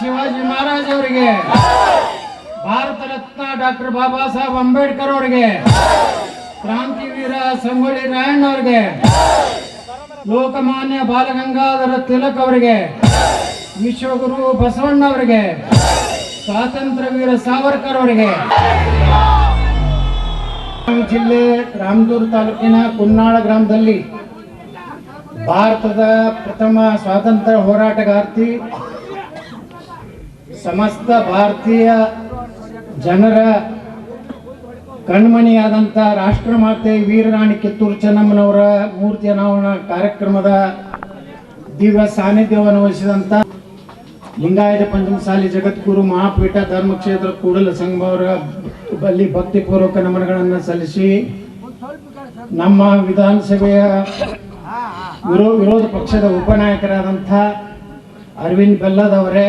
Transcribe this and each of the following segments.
ಶಿವಾಜಿ ಮಹಾರಾಜ್ ಅವರಿಗೆ, ಭಾರತ ರತ್ನ ಡಾಕ್ಟರ್ ಬಾಬಾ ಸಾಹೇಬ್ ಅಂಬೇಡ್ಕರ್ ಅವರಿಗೆ, ಕ್ರಾಂತಿವೀರ ಸಂಗೊಳ್ಳಿ ರಾಯಣ್ಣ ಅವರಿಗೆ, ಲೋಕಮಾನ್ಯ ಬಾಲಗಂಗಾಧರ ತಿಲಕ್ ಅವರಿಗೆ, ವಿಶ್ವಗುರು ಬಸವಣ್ಣ ಅವರಿಗೆ, ಸ್ವಾತಂತ್ರ್ಯ ವೀರ ಸಾವರ್ಕರ್ ಅವರಿಗೆ. ಜಿಲ್ಲೆ ರಾಮದುರ್ಗ ತಾಲೂಕಿನ ಕುನ್ನಾಳ ಗ್ರಾಮದಲ್ಲಿ ಭಾರತದ ಪ್ರಥಮ ಸ್ವಾತಂತ್ರ್ಯ ಹೋರಾಟಗಾರ್ತಿ, ಸಮಸ್ತ ಭಾರತೀಯ ಜನರ ಕಣ್ಮಣಿಯಾದಂಥ ರಾಷ್ಟ್ರಮಾತೆ ವೀರರಾಣಿ ಕಿತ್ತೂರು ಚೆನ್ನಮ್ಮನವರ ಮೂರ್ತಿ ಅನಾವರಣ ಕಾರ್ಯಕ್ರಮದ ದಿವ್ಯ ಸಾನ್ನಿಧ್ಯವನ್ನು ವಹಿಸಿದಂಥ ಲಿಂಗಾಯತ ಪಂಚಮಸಾಲಿ ಜಗದ್ಗುರು ಮಹಾಪೀಠ ಧರ್ಮಕ್ಷೇತ್ರ ಕೂಡಲ ಸಂಗಮವರ ಬಲ್ಲಿ ಭಕ್ತಿಪೂರ್ವಕ ನಮನಗಳನ್ನು ಸಲ್ಲಿಸಿ ನಮ್ಮ ವಿಧಾನಸಭೆಯ ವಿರೋಧ ಪಕ್ಷದ ಉಪನಾಯಕರಾದಂಥ ಅರವಿಂದ್ ಬೆಲ್ಲದವರೇ,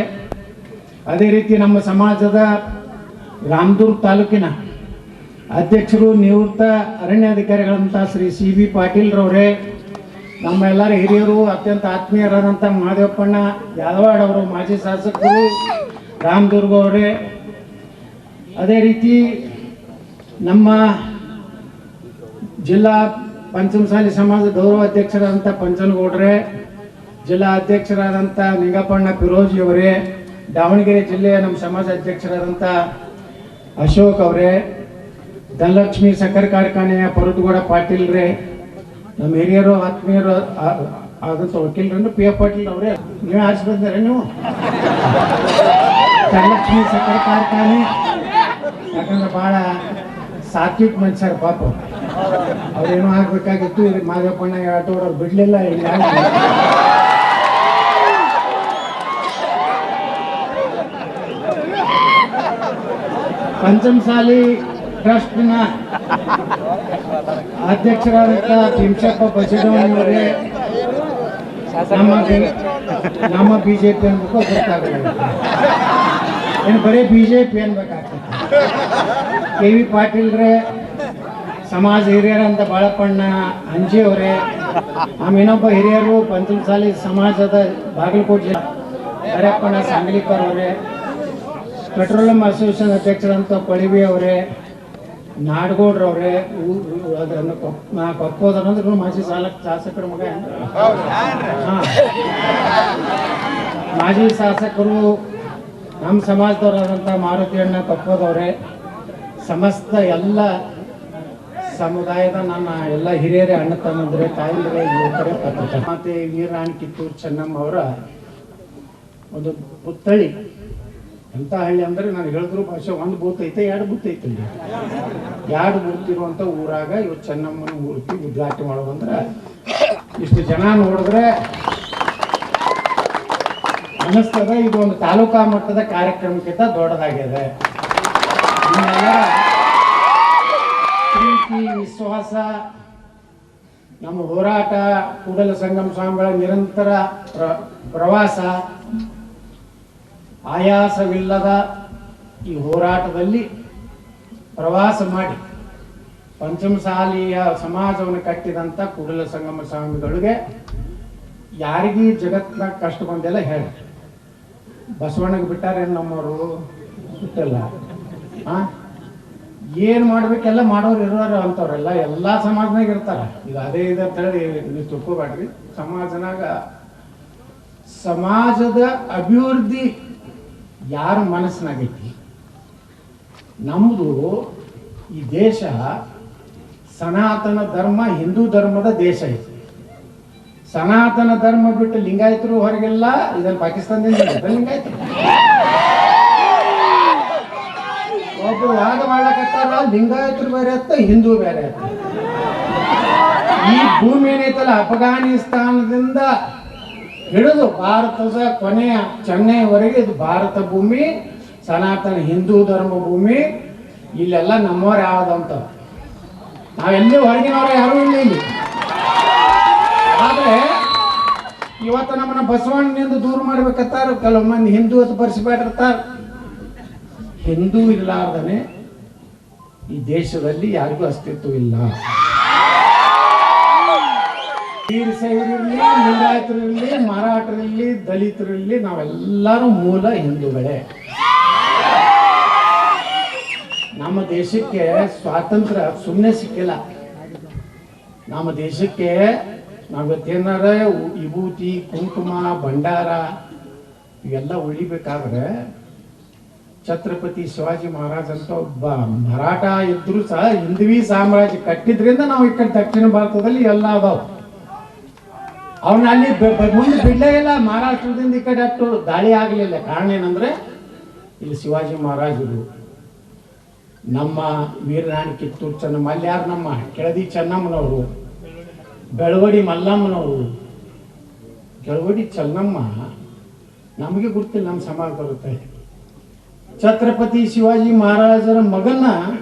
ಅದೇ ರೀತಿ ನಮ್ಮ ಸಮಾಜದ ರಾಮದುರ್ಗ ತಾಲೂಕಿನ ಅಧ್ಯಕ್ಷರು ನಿವೃತ್ತ ಅರಣ್ಯಾಧಿಕಾರಿಗಳಂಥ ಶ್ರೀ ಸಿ ಬಿ ಪಾಟೀಲ್ರವರೇ, ನಮ್ಮ ಎಲ್ಲರ ಹಿರಿಯರು ಅತ್ಯಂತ ಆತ್ಮೀಯರಾದಂಥ ಮಹಾದೇವಪ್ಪಣ್ಣ ಯಾದವಾಡ್ ಅವರು, ಮಾಜಿ ಶಾಸಕರು ರಾಮದುರ್ಗ ಅವರೇ, ಅದೇ ರೀತಿ ನಮ್ಮ ಜಿಲ್ಲಾ ಪಂಚಮಸಾಲಿ ಸಮಾಜ ಗೌರವ ಅಧ್ಯಕ್ಷರಾದಂಥ ಪಂಚನಗೌಡ್ರೆ, ಜಿಲ್ಲಾ ಅಧ್ಯಕ್ಷರಾದಂಥ ನಿಂಗಪ್ಪಣ್ಣ ಪಿರೋಜಿ ಅವರೇ, ದಾವಣಗೆರೆ ಜಿಲ್ಲೆಯ ನಮ್ಮ ಸಮಾಜ ಅಧ್ಯಕ್ಷರಾದಂಥ ಅಶೋಕ್ ಅವರೇ, ಧನಲಕ್ಷ್ಮಿ ಸಕ್ಕರೆ ಕಾರ್ಖಾನೆಯ ಪರುದಗೌಡ ಪಾಟೀಲ್ರೇ, ನಮ್ಮ ಹಿರಿಯರು ಆತ್ಮೀಯರು ಆದಂಥ ವಕೀಲರನ್ನು ಪಿ ಎಫ್ ಪಾಟೀಲ್ ಅವರೇ, ನೀವೇ ಆರಿಸಿ ಬಂದರೆ ನೀವು ಧನಲಕ್ಷ್ಮಿ ಸಕ್ಕರೆ ಕಾರ್ಖಾನೆ, ಯಾಕಂದ್ರೆ ಭಾಳ ಸಾತ್ವಿಕ ಮನುಷ್ಯರ ಪಾಪ, ಅವ್ರೇನೋ ಆಗ್ಬೇಕಾಗಿತ್ತು, ಮಾದೇವಪ್ಪಣ್ಣ ಆಟೋರು ಬಿಡ್ಲಿಲ್ಲ. ಹಿಂಗಾಗಿ ಪಂಚಮಸಾಲಿ ಟ್ರಸ್ಟ್ನ ಅಧ್ಯಕ್ಷರಾದಂಥ ಭೀಮಶಪ್ಪ ಬಸವಣ್ಣವರೇ, ನಮ್ಮ ಬಿಜೆಪಿ ಅನ್ಬೇಕು ಗೊತ್ತಾಗಲ್ಲ, ಏನು ಬರೀ ಬಿಜೆಪಿ ಅನ್ಬೇಕಾಗ್ತದೆ. ಕೆ ವಿ ಪಾಟೀಲ್ರೇ, ಸಮಾಜ ಹಿರಿಯರಂತ ಬಾಳಪ್ಪಣ್ಣ ಅಂಜಿ ಅವರೇ, ಇನ್ನೊಬ್ಬ ಹಿರಿಯರು ಪಂಚಮಸಾಲಿ ಸಮಾಜದ ಬಾಗಲಕೋಟೆ ಹರಪ್ಪಣ್ಣ ಸಾಂಗ್ಲಿಕರ್ ಅವರೇ, ಪೆಟ್ರೋಲಿಯಂ ಅಸೋಸಿಯೇಷನ್ ಅಧ್ಯಕ್ಷರಂತ ಪಳಿವಿ ಅವರೇ, ನಾಡಗೌಡ್ರವ್ರೆ, ಅದನ್ನು ಕೊಪ್ಪೋದಂದ್ರೆ ಮಾಜಿ ಶಾಸಕರ ಮಗ, ಮಾಜಿ ಶಾಸಕರು ನಮ್ಮ ಸಮಾಜದವರಾದಂಥ ಮಾರುತಿ ಅಣ್ಣ ಕೊಪ್ಪೋದವ್ರೆ, ಸಮಸ್ತ ಎಲ್ಲ ಸಮುದಾಯದ ನನ್ನ ಎಲ್ಲ ಹಿರಿಯರೇ, ಅಣ್ಣ ತಮ್ಮಂದ್ರೆ, ತಾಯಂದ್ರೆ, ಯುವಕರೇ, ಮಾತೆ ವೀರರಾಣಿ ಕಿತ್ತೂರು ಚೆನ್ನಮ್ಮ ಅವರ ಒಂದು ಪುತ್ಥಳಿ. ಎಂಥ ಹಳ್ಳಿ ಅಂದರೆ ನಾನು ಹೇಳಿದ್ರು ಭಾಷೆ, ಒಂದು ಬೂತ್ ಐತೆ, ಎರಡು ಬೂತ್ ಐತೆ, ಎರಡು ಬೂತ್ ಇರುವಂಥ ಊರಾಗ ಇವತ್ತು ಚೆನ್ನಮ್ಮನ ಮೂರ್ತಿ ಉದ್ಘಾಟನೆ ಮಾಡೋದಂದ್ರೆ ಇಷ್ಟು ಜನ ನೋಡಿದ್ರೆ ಅನ್ನಿಸ್ತದ ಇದು ಒಂದು ತಾಲೂಕಾ ಮಟ್ಟದ ಕಾರ್ಯಕ್ರಮಕ್ಕಿಂತ ದೊಡ್ಡದಾಗಿದೆ. ಪ್ರೀತಿ, ವಿಶ್ವಾಸ, ನಮ್ಮ ಹೋರಾಟ, ಕೂಡಲ ಸಂಗಮ ಸ್ವಾಮಿಗಳ ನಿರಂತರ ಪ್ರವಾಸ, ಆಯಾಸವಿಲ್ಲದ ಈ ಹೋರಾಟದಲ್ಲಿ ಪ್ರವಾಸ ಮಾಡಿ ಪಂಚಮಸಾಲಿಯ ಸಮಾಜವನ್ನು ಕಟ್ಟಿದಂಥ ಕೂಡಲ ಸಂಗಮ ಸ್ವಾಮಿಗಳಿಗೆ ಯಾರಿಗೂ ಜಗತ್ತಿನ ಕಷ್ಟ ಬಂದೆಲ್ಲ ಹೇಳಿ ಬಸವಣ್ಣಗೆ ಬಿಟ್ಟಾರೆ ನಮ್ಮವರು ಬಿಟ್ಟಲ್ಲ. ಏನು ಮಾಡ್ಬೇಕೆಲ್ಲ ಮಾಡೋರು ಇರೋರು ಅಂತವ್ರೆಲ್ಲ ಎಲ್ಲ ಸಮಾಜನಾಗ ಇರ್ತಾರ. ಈಗ ಅದೇ ಇದೆ ಅಂತ ಹೇಳಿ ನೀವು ತಿಳ್ಕೊಬೇಡ್ರಿ. ಸಮಾಜದ ಅಭಿವೃದ್ಧಿ ಯಾರ ಮನಸ್ಸಿನಾಗೈತಿ. ನಮ್ಮದು ಈ ದೇಶ ಸನಾತನ ಧರ್ಮ, ಹಿಂದೂ ಧರ್ಮದ ದೇಶ ಐತಿ. ಸನಾತನ ಧರ್ಮ ಬಿಟ್ಟು ಲಿಂಗಾಯತರು ಹೊರಗೆಲ್ಲ, ಇದನ್ನು ಪಾಕಿಸ್ತಾನದಿಂದ ಲಿಂಗಾಯತರು ಒಬ್ಬರು ವಾದ ಮಾಡ್ಲಕತ್ತಾರ, ಲಿಂಗಾಯತರು ಬೇರೆ ಆಯ್ತ, ಹಿಂದೂ ಬೇರೆ ಆಯ್ತ. ಈ ಭೂಮಿ ಏನೈತಲ್ಲ, ಅಫ್ಘಾನಿಸ್ತಾನದಿಂದ ಹಿಡಿದು ಭಾರತದ ಕೊನೆಯ ಚೆನ್ನೈವರೆಗೆ ಇದು ಭಾರತ ಭೂಮಿ, ಸನಾತನ ಹಿಂದೂ ಧರ್ಮ ಭೂಮಿ. ಇಲ್ಲೆಲ್ಲ ನಮ್ಮವ್ರು ಯಾವ್ದಂತ, ನಾವೆಲ್ಲೂ ಹೊರಗಿನವ್ರು ಯಾರೂ ಇಲ್ಲ ಇಲ್ಲಿ. ಆದರೆ ಇವತ್ತು ನಮ್ಮನ್ನ ಬಸವಣ್ಣನಿಂದ ದೂರ ಮಾಡ್ಬೇಕತ್ತಾರ ಕೆಲವು ಮಂದಿ, ಹಿಂದೂ ಅಂತ ಬರ್ಸಿಬೇಡಿರ್ತಾರ. ಹಿಂದೂ ಇರಲಾರ್ದನೆ ಈ ದೇಶದಲ್ಲಿ ಯಾರಿಗೂ ಅಸ್ತಿತ್ವ ಇಲ್ಲ. ವೀರಶೈವರಿರಲಿ, ಲಿಂಗಾಯತರಿರಲಿ, ಮರಾಠರಿರಲಿ, ದಲಿತರಿರಲಿ, ನಾವೆಲ್ಲರೂ ಮೂಲ ಹಿಂದೂಗಳೇ. ನಮ್ಮ ದೇಶಕ್ಕೆ ಸ್ವಾತಂತ್ರ್ಯ ಸುಮ್ಮನೆ ಸಿಕ್ಕಿಲ್ಲ. ನಮ್ಮ ದೇಶಕ್ಕೆ ನಾವೇನಾರ ವಿಭೂತಿ, ಕುಂಕುಮ, ಭಂಡಾರ ಇವೆಲ್ಲ ಉಳಿಬೇಕಾದ್ರೆ ಛತ್ರಪತಿ ಶಿವಾಜಿ ಮಹಾರಾಜ್ ಅಂತ ಒಬ್ಬ ಮರಾಠ ಇದ್ರು ಸಹ ಹಿಂದವಿ ಸಾಮ್ರಾಜ್ಯ ಕಟ್ಟಿದ್ರಿಂದ ನಾವು ಈ ಕಡೆ ದಕ್ಷಿಣ ಭಾರತದಲ್ಲಿ ಎಲ್ಲ ಅದಾವ. ಅವನ ಅಲ್ಲಿ ಮುಂದೆ ಬಿಡಲೇ ಇಲ್ಲ. ಮಹಾರಾಷ್ಟ್ರದಿಂದ ಈ ಕಡೆ ಅಷ್ಟು ದಾಳಿ ಆಗಲಿಲ್ಲ. ಕಾರಣ ಏನಂದ್ರೆ ಇಲ್ಲಿ ಶಿವಾಜಿ ಮಹಾರಾಜರು, ನಮ್ಮ ವೀರರಾಣಿ ಕಿತ್ತೂರು ಚೆನ್ನಮ್ಮ, ಅಲ್ಲಿ ಯಾರು ನಮ್ಮ ಕೆಳದಿ ಚೆನ್ನಮ್ಮನವರು, ಬೆಳವಡಿ ಮಲ್ಲಮ್ಮನವರು, ಕೆಳವಡಿ ಚೆನ್ನಮ್ಮ ನಮಗೆ ಗೊತ್ತಿಲ್ಲ, ನಮ್ಮ ಸಮಾಜ ಬರುತ್ತೆ. ಛತ್ರಪತಿ ಶಿವಾಜಿ ಮಹಾರಾಜರ ಮಗನ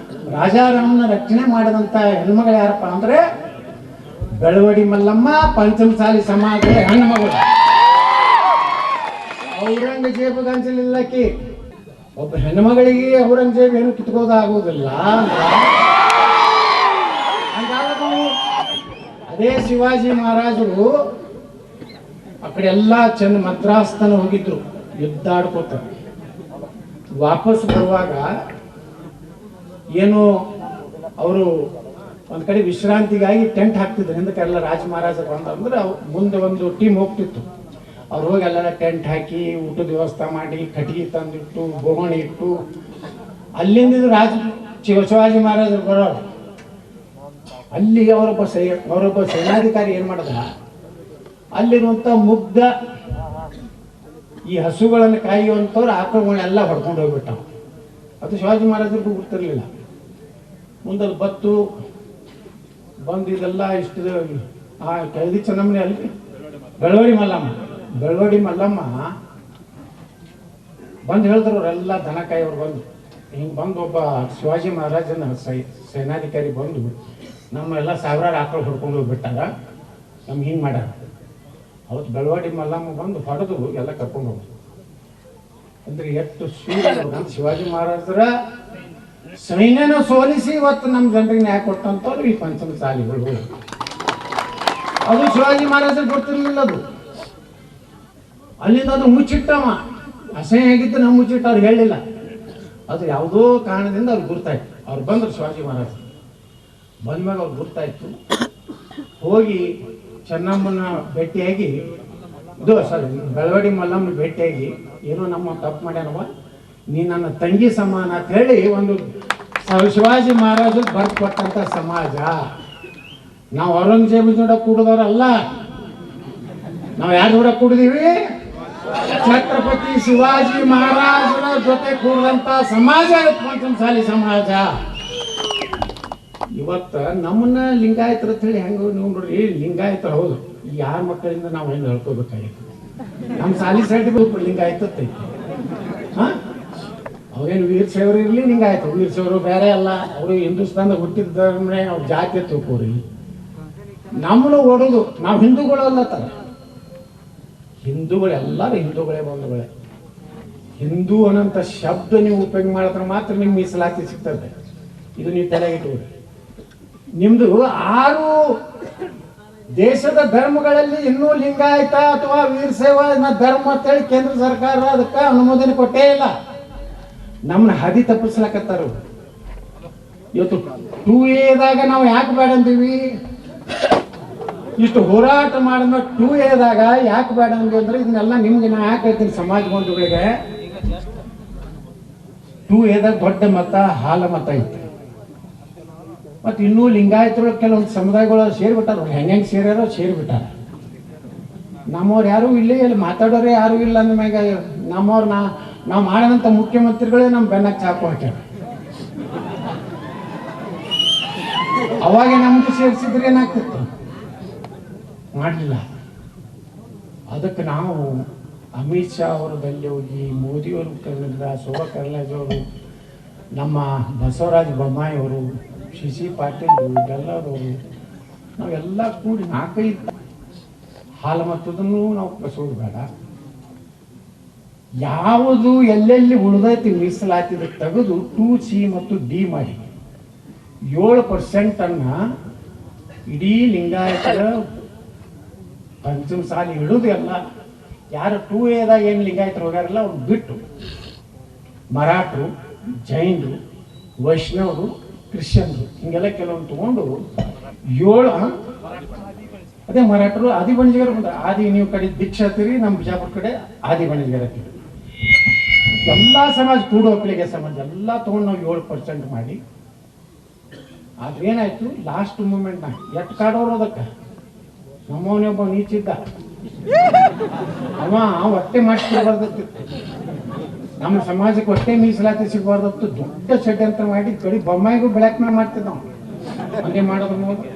ರಾಜಾರಾಮನ ರಕ್ಷಣೆ ಮಾಡಿದಂತ ಹೆಣ್ಮಗಳು ಯಾರಪ್ಪ ಅಂದ್ರೆ ಬೆಳವಡಿ ಮಲ್ಲಮ್ಮ, ಪಂಚಮಸಾಲಿ ಸಮಾಜದ ಹೆಣ್ಮಗಳು. ಔರಂಗಜೇಬ್ ಅನ್ಸಲಿಲ್ಲಕಿ ಒಬ್ಬ ಹೆಣ್ಮಗಳಿಗೆ ಔರಂಗಜೇಬ್ ಏನು ಕಿತ್ಕೋದಾಗುವುದಿಲ್ಲ. ಅದೇ ಶಿವಾಜಿ ಮಹಾರಾಜರು ಆ ಕಡೆ ಎಲ್ಲ ಮದ್ರಾಸ್ ತನ ಹೋಗಿದ್ರು ಯುದ್ಧಾಡ್ಕೋತ. ವಾಪಸ್ ಬರುವಾಗ ಏನು ಅವರು ಒಂದ್ ಕಡೆ ವಿಶ್ರಾಂತಿಗಾಗಿ ಟೆಂಟ್ ಹಾಕ್ತಿದ್ರು. ಹಿಂದಕ್ಕೆಲ್ಲ ರಾಜ ಮಹಾರಾಜರು ಬಂದ್ರೆ ಮುಂದೆ ಒಂದು ಟೀಮ್ ಹೋಗ್ತಿತ್ತು. ಅವ್ರು ಹೋಗಿ ಎಲ್ಲ ಟೆಂಟ್ ಹಾಕಿ ಊಟದ ವ್ಯವಸ್ಥೆ ಮಾಡಿ ಕಟ್ಟಿಗೆ ತಂದಿಟ್ಟು ಬೋಗಣಿ ಇಟ್ಟು ಅಲ್ಲಿಂದ ಶಿವಾಜಿ ಮಹಾರಾಜರು ಬರೋರು. ಅಲ್ಲಿ ಅವರೊಬ್ಬ ಸೇನಾಧಿಕಾರಿ ಏನ್ ಮಾಡದ, ಅಲ್ಲಿರುವಂತ ಮುಗ್ಧ ಈ ಹಸುಗಳನ್ನು ಕಾಯುವಂಥವ್ರು ಆಕಳುಗಳನ್ನೆಲ್ಲ ಹೊಡ್ಕೊಂಡು ಹೋಗ್ಬಿಟ್ಟ. ಅದು ಶಿವಾಜಿ ಮಹಾರಾಜರಿಗೂ ಗೊತ್ತಿರಲಿಲ್ಲ. ಮುಂದೆ ಬತ್ತು ಬಂದು ಇದೆಲ್ಲ ಇಷ್ಟು ಆ ಕೆಳದಿ ಚೆನ್ನಮ್ಮನೆ ಅಲ್ಲಿ ಬೆಳವಡಿ ಮಲ್ಲಮ್ಮ ಬಂದು ಹೇಳಿದ್ರು. ಅವರೆಲ್ಲ ದನ ಕಾಯೋರು ಬಂದು ಹಿಂಗೆ ಬಂದು ಒಬ್ಬ ಶಿವಾಜಿ ಮಹಾರಾಜನ ಸೇನಾಧಿಕಾರಿ ಬಂದು ನಮ್ಮೆಲ್ಲ ಸಾವಿರಾರು ಆಕಳು ಹೊಡ್ಕೊಂಡು ಹೋಗ್ಬಿಟ್ಟಾರ, ನಮ್ಗೆ ಹಿಂಗೆ ಮಾಡ್ಯಾರ. ಅವತ್ತು ಬೆಳವಡಿ ಮಲ್ಲಮ್ಮ ಬಂದು ಹೊಡೆದು ಎಲ್ಲ ಕರ್ಕೊಂಡು ಹೋಗ್ರು. ಅಂದ್ರೆ ಎಷ್ಟು ಶಿವಾಜಿ ಮಹಾರಾಜರ ಸೈನ್ಯನ ಸೋಲಿಸಿ ಇವತ್ತು ನಮ್ಮ ಜನರಿಗೆ ನ್ಯಾಯ ಕೊಟ್ಟಂತವ್ರು ಈ ಪಂಚಮಸಾಲಿಗಳು. ಅದು ಶಿವಾಜಿ ಮಹಾರಾಜರಿಗೆ ಗೊತ್ತಿರಲಿಲ್ಲ. ಅದು ಅಲ್ಲಿಂದ ಅದು ಮುಚ್ಚಿಟ್ಟವ, ಅಸಹ್ಯ ಆಗಿದ್ದು ನಾವು ಮುಚ್ಚಿಟ್ಟು ಅವ್ರು ಹೇಳಿಲ್ಲ. ಅದು ಯಾವುದೋ ಕಾರಣದಿಂದ ಅವ್ರಿಗೆ ಗುರ್ತಾಯ್ತು. ಅವ್ರು ಬಂದರು ಶಿವಾಜಿ ಮಹಾರಾಜ ಬಂದ್ಮ್ಯಾಗ ಅವ್ರು ಗುರ್ತಾಯ್ತು. ಹೋಗಿ ಚೆನ್ನಮ್ಮನ ಭೇಟಿಯಾಗಿ ಬೆಳವಡಿ ಮಲ್ಲಮ್ಮನ ಭೇಟಿಯಾಗಿ, ಏನೋ ನಮ್ಮ ತಪ್ಪು ಮಾಡ್ಯಾನವ, ನೀ ನನ್ನ ತಂಗಿ ಸಮಾನ ಅಂತ ಹೇಳಿ ಒಂದು ಶಿವಾಜಿ ಮಹಾರಾಜರು ಬರ್ದು ಕೊಟ್ಟಂತ ಸಮಾಜ. ನಾವು ಔರಂಗಜೇಬ್ ಜೋಡ ಕೂಡದವ್ರಲ್ಲ, ನಾವು ಯಾರ ಜೋಡ ಕೂಡಿದೀವಿ? ಛತ್ರಪತಿ ಶಿವಾಜಿ ಮಹಾರಾಜರ ಜೊತೆ ಕೂಡಿದಂತ ಸಮಾಜ ಪಂಚಮಸಾಲಿ ಸಮಾಜ. ಇವತ್ತ ನಮ್ಮನ್ನ ಲಿಂಗಾಯತರ ಅಂತ ಹೇಳಿ ಹೆಂಗ ನೀವು ನೋಡ್ರಿ, ಲಿಂಗಾಯತರ ಹೌದು, ಯಾರ ಮಕ್ಕಳಿಂದ ನಾವು ಹೆಂಗ್ ಹೇಳ್ಕೋಬೇಕಾಗಿತ್ತು? ನಮ್ಮ ಸಾಲಿ ಸರ್ಟಿಫಿಕೇಟ್ ಲಿಂಗಾಯತೈತಿ. ಅವ್ರೇನು ವೀರಶೈವರು ಇರಲಿ, ಲಿಂಗಾಯತ ವೀರಶೈವರು ಬೇರೆ ಅಲ್ಲ. ಅವರು ಹಿಂದೂಸ್ತಾನದಾಗ ಹುಟ್ಟಿದ್ರೆ ಅವ್ರ ಜಾತಿ ತಗೋರಿ. ನಮ್ಮನ್ನು ಓಡೋದು ನಾವು ಹಿಂದೂಗಳಲ್ಲ ತರ. ಹಿಂದೂಗಳೆಲ್ಲರೂ ಹಿಂದೂಗಳೇ ಬಂಧುಗಳೇ. ಹಿಂದೂ ಅನ್ನೋಂಥ ಶಬ್ದ ನೀವು ಉಪಯೋಗ ಮಾಡಿದ್ರೆ ಮಾತ್ರ ನಿಮ್ಗೆ ಮೀಸಲಾತಿ ಸಿಗ್ತದೆ. ಇದು ನೀವು ತಲೆಗಿಟ್ಟುಬಿಡಿ. ನಿಮ್ದು 6 ದೇಶದ ಧರ್ಮಗಳಲ್ಲಿ ಇನ್ನೂ ಲಿಂಗಾಯತ ಅಥವಾ ವೀರಶೈವ ಧರ್ಮ ಅಂತೇಳಿ ಕೇಂದ್ರ ಸರ್ಕಾರ ಅದಕ್ಕೆ ಅನುಮೋದನೆ ಕೊಟ್ಟೇ ಇಲ್ಲ. ನಮ್ಮನ್ನ ಹದಿ ತಪ್ಪಿಸ್ಲಕತ್ತಾರ. ಇವತ್ತು 2A ನಾವು ಯಾಕೆ ಬೇಡ ಅಂತೀವಿ? ಇಷ್ಟು ಹೋರಾಟ ಮಾಡಿದ 2A ಯಾಕೆ ಬೇಡ ಅಂದ್ವಿ ಅಂದ್ರೆ ಇದನ್ನೆಲ್ಲ ನಿಮ್ಗೆ ನಾ ಯಾಕೆ ಹೇಳ್ತೀನಿ ಸಮಾಜ ಬಂಧುಗಳಿಗೆ. 2A ದೊಡ್ಡ ಮತ ಹಾಲ ಮತ ಐತೆ. ಮತ್ತು ಇನ್ನೂ ಲಿಂಗಾಯತರೊಳಗೆ ಕೆಲವೊಂದು ಸಮುದಾಯಗಳು ಸೇರಿಬಿಟ್ಟಾರ. ಹೆಂಗೆ ಸೇರ್ಯಾರೋ ಸೇರಿಬಿಟ್ಟಾರ. ನಮ್ಮವ್ರು ಯಾರೂ ಇಲ್ಲಿ ಮಾತಾಡೋರೇ ಯಾರೂ ಇಲ್ಲ ಅಂದ್ಮ್ಯಾಗ ನಮ್ಮವ್ರು ನಾವು ಮಾಡಿದಂಥ ಮುಖ್ಯಮಂತ್ರಿಗಳೇ ನಮ್ಮ ಬೆನ್ನಕ್ಕೆ ಚಾಕು ಹಾಕ್ಯಾರ. ಅವಾಗ ನಮ್ದು ಸೇರಿಸಿದ್ರೆ ಏನಾಗ್ತಿತ್ತು? ಮಾಡಲಿಲ್ಲ. ಅದಕ್ಕೆ ನಾವು ಅಮಿತ್ ಶಾ ಅವರು ಬಲ್ಲಿ ಹೋಗಿ, ಮೋದಿಯವರು ಕರೆದಿಲ್ಲ, ಶೋಭಾ ಕರಂದ್ಲಾಜೆ, ನಮ್ಮ ಬಸವರಾಜ ಬೊಮ್ಮಾಯಿ ಅವರು, ಸಿ ಪಾಟೀಲ್ ಎಲ್ಲರವರು, ನಾವೆಲ್ಲ ಕೂಡಿ 4-5 ಹಾಲು ಮತ್ತದನ್ನು ನಾವು ಕಸೋದು ಬೇಡ. ಯಾವುದು ಎಲ್ಲೆಲ್ಲಿ ಉಳಿದೈತಿ ಮೀಸಲಾತಿದ ತೆಗೆದು 2C ಮತ್ತು D ಮಾಡಿ 7% ಇಡೀ ಲಿಂಗಾಯತರ ಪಂಚಮ ಸಾಲಿ ಇಡುದು ಎಲ್ಲ ಯಾರು 2Aದಾಗ ಏನು ಲಿಂಗಾಯತರು ಹೋಗ್ಯಾರಲ್ಲ ಅವ್ರು ಬಿಟ್ಟು ಮರಾಠರು, ಜೈನರು, ವೈಷ್ಣವರು, ಕ್ರಿಶ್ಚಿಯನ್ರು ಹಿಂಗೆಲ್ಲ ಕೆಲವೊಂದು ತಗೊಂಡು 7 ಅದೇ ಮರಾಠರು ಆದಿ ಬಣಿಜಗರು ಬಂದ ಆದಿ ನೀವು ಕಡೆ ದೀಕ್ಷಾ ಹತ್ತೀರಿ, ನಮ್ಮ ಬಿಜಾಪುರ ಕಡೆ ಆದಿ ಬಣಿಜಗರ ಹತ್ತೀರಿ. ಎಲ್ಲ ಸಮಾಜ ಕೂಡೋ ಒಕ್ಕಲಿಗೆ ಸಮಾಜ ಎಲ್ಲ ತಗೊಂಡು ನಾವು 7% ಮಾಡಿ ಆದ್ರೆ ಏನಾಯ್ತು ಲಾಸ್ಟ್ ಮೂಮೆಂಟ್ನ ಎಟ್ ಕಾಡೋರು ಅದಕ್ಕೆ ನಮ್ಮವನೇ ಒಬ್ಬ ನೀಚಿದ್ದ ಅವ ಹೊಟ್ಟೆ ಮಾಡಿಸ್ಕೊಳ್ಬಾರ್ದತ್ತು, ನಮ್ಮ ಸಮಾಜಕ್ಕೆ ಹೊಟ್ಟೆ ಮೀಸಲಾತಿ ಸಿಗಬಾರ್ದತ್ತು, ದೊಡ್ಡ ಷಡ್ಯಂತ್ರ ಮಾಡಿ ಕಡಿ ಬೊಮ್ಮಾಯಿಗೂ ಬ್ಲ್ಯಾಕ್ ಮೇಲ್ ಮಾಡ್ತಿದ್ದ ನಾವು. ಹಂಗೆ ಮಾಡೋದು ನೋಡಿ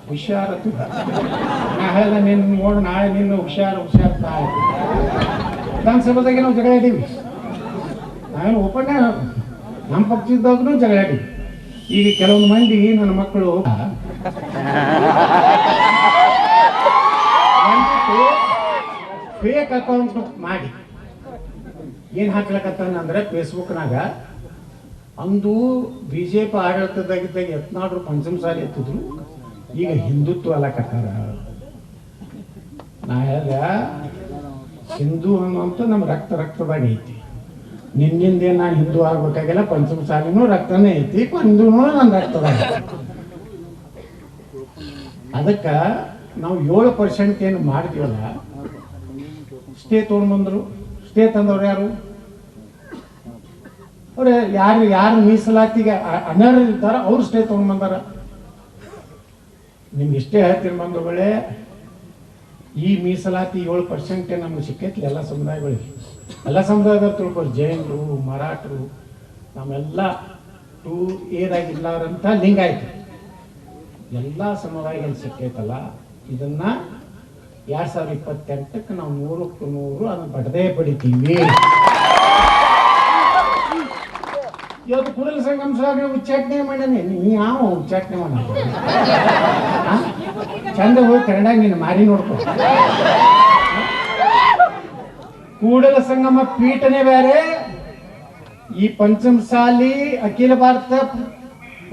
ಹುಷಾರತ್ತು ನಾ ಹೇಳ್ದ ನಿನ್ನ ನೋಡು ನಾಳೆ ನಿನ್ನ ಹುಷಾರು ವಿಧಾನಸಭೆದಾಗೆ ನಾವು ಜಗಳ ಆಡೀವಿ, ನಾವೇನು ಓಪನ್ನೇ ನಮ್ಮ ಪಕ್ಷದಾಗೂ ಜಗಳ ಆಡೀವಿ. ಈಗ ಕೆಲವೊಂದು ಮಂದಿ ನನ್ನ ಮಕ್ಕಳು ಫೇಕ್ ಅಕೌಂಟ್ ಮಾಡಿ ಏನು ಹಾಕ್ಲಕತ್ತಾನ ಅಂದ್ರೆ ಫೇಸ್ಬುಕ್ನಾಗ ಅಂದು BJP ಆಡಳಿತದಾಗಿದ್ದಾಗ ಯತ್ನಾಳರು ಪಂಚಮ ಸಾಲಿ ಎತ್ತಿದ್ರು, ಈಗ ಹಿಂದುತ್ವ ಅಲ್ಲಕತ್ತಾರ. ನಾ ಹೇಳ್ದ ಹಿಂದೂ ಅನ್ನೋಂಥ ನಮ್ಮ ರಕ್ತದಾಗ ಐತಿ, ನಿನ್ನಿಂದ ನಾನು ಹಿಂದೂ ಆಗ್ಬೇಕಾಗಿಲ್ಲ, ಪಂಚಮ ಸಾಲಿನೂ ರಕ್ತನೇ ಐತಿ, ಹಿಂದೂನೂ ನನ್ನ ರಕ್ತದಾಗ. ಅದಕ್ಕೆ ನಾವು 7% ಏನು ಮಾಡ್ತೀವಲ್ಲ, ಸ್ಟೇ ತೊಗೊಂಡ್ಬಂದ್ರು. ಸ್ಟೇ ತಂದವ್ರು ಯಾರು? ಅವ್ರೆ ಯಾರು ಮೀಸಲಾತಿಗೆ ಅನರ್ಹರಿರ್ತಾರ ಅವ್ರು ಸ್ಟೇ ತೊಗೊಂಡ್ಬಂದಾರ. ನಿಮ್ಗೆ ಇಷ್ಟೇ ಹೇಳ್ತೀನಿ ಬಂಧುಗಳೇ, ಈ ಮೀಸಲಾತಿ 7% ನಮ್ಗೆ ಸಿಕ್ಕೈತಿ ಎಲ್ಲ ಸಮುದಾಯಗಳಿಗೆ. ಎಲ್ಲ ಸಮುದಾಯದವ್ರು ತಿಳ್ಕೊಳಿ, ಜೈನರು, ಮರಾಠರು, ನಮ್ಮೆಲ್ಲ 2Aದಾಗಿಲ್ಲಾರಂತ ಲಿಂಗಾಯ್ತು ಎಲ್ಲ ಸಮುದಾಯಗಳು ಸಿಕ್ಕೈತಲ್ಲ. ಇದನ್ನ 2028ಕ್ಕೆ ನಾವು 100ಕ್ಕೆ 100 ಅದನ್ನ ಪಡೆದೇ ಪಡಿತೀವಿ. ಇವತ್ತು ಕೂಡಲ ಸಂಗಮ ಸಾಹೇಬ್ರೆ ಉಚ್ಚಾಟನೆ ಮಾಡೇನೆ, ನೀ ಯಾವ ಉಚ್ಚಾಟನೆ ಮಾಡ ಚಂದ ಹೋಗಿ ಕನ್ನಡ ನೀನು ಮಾರಿ ನೋಡ್ಕೊ. ಕೂಡಲ ಸಂಗಮ ಪೀಠನೆ ಬೇರೆ, ಈ ಪಂಚಮಸಾಲಿ ಅಖಿಲ ಭಾರತ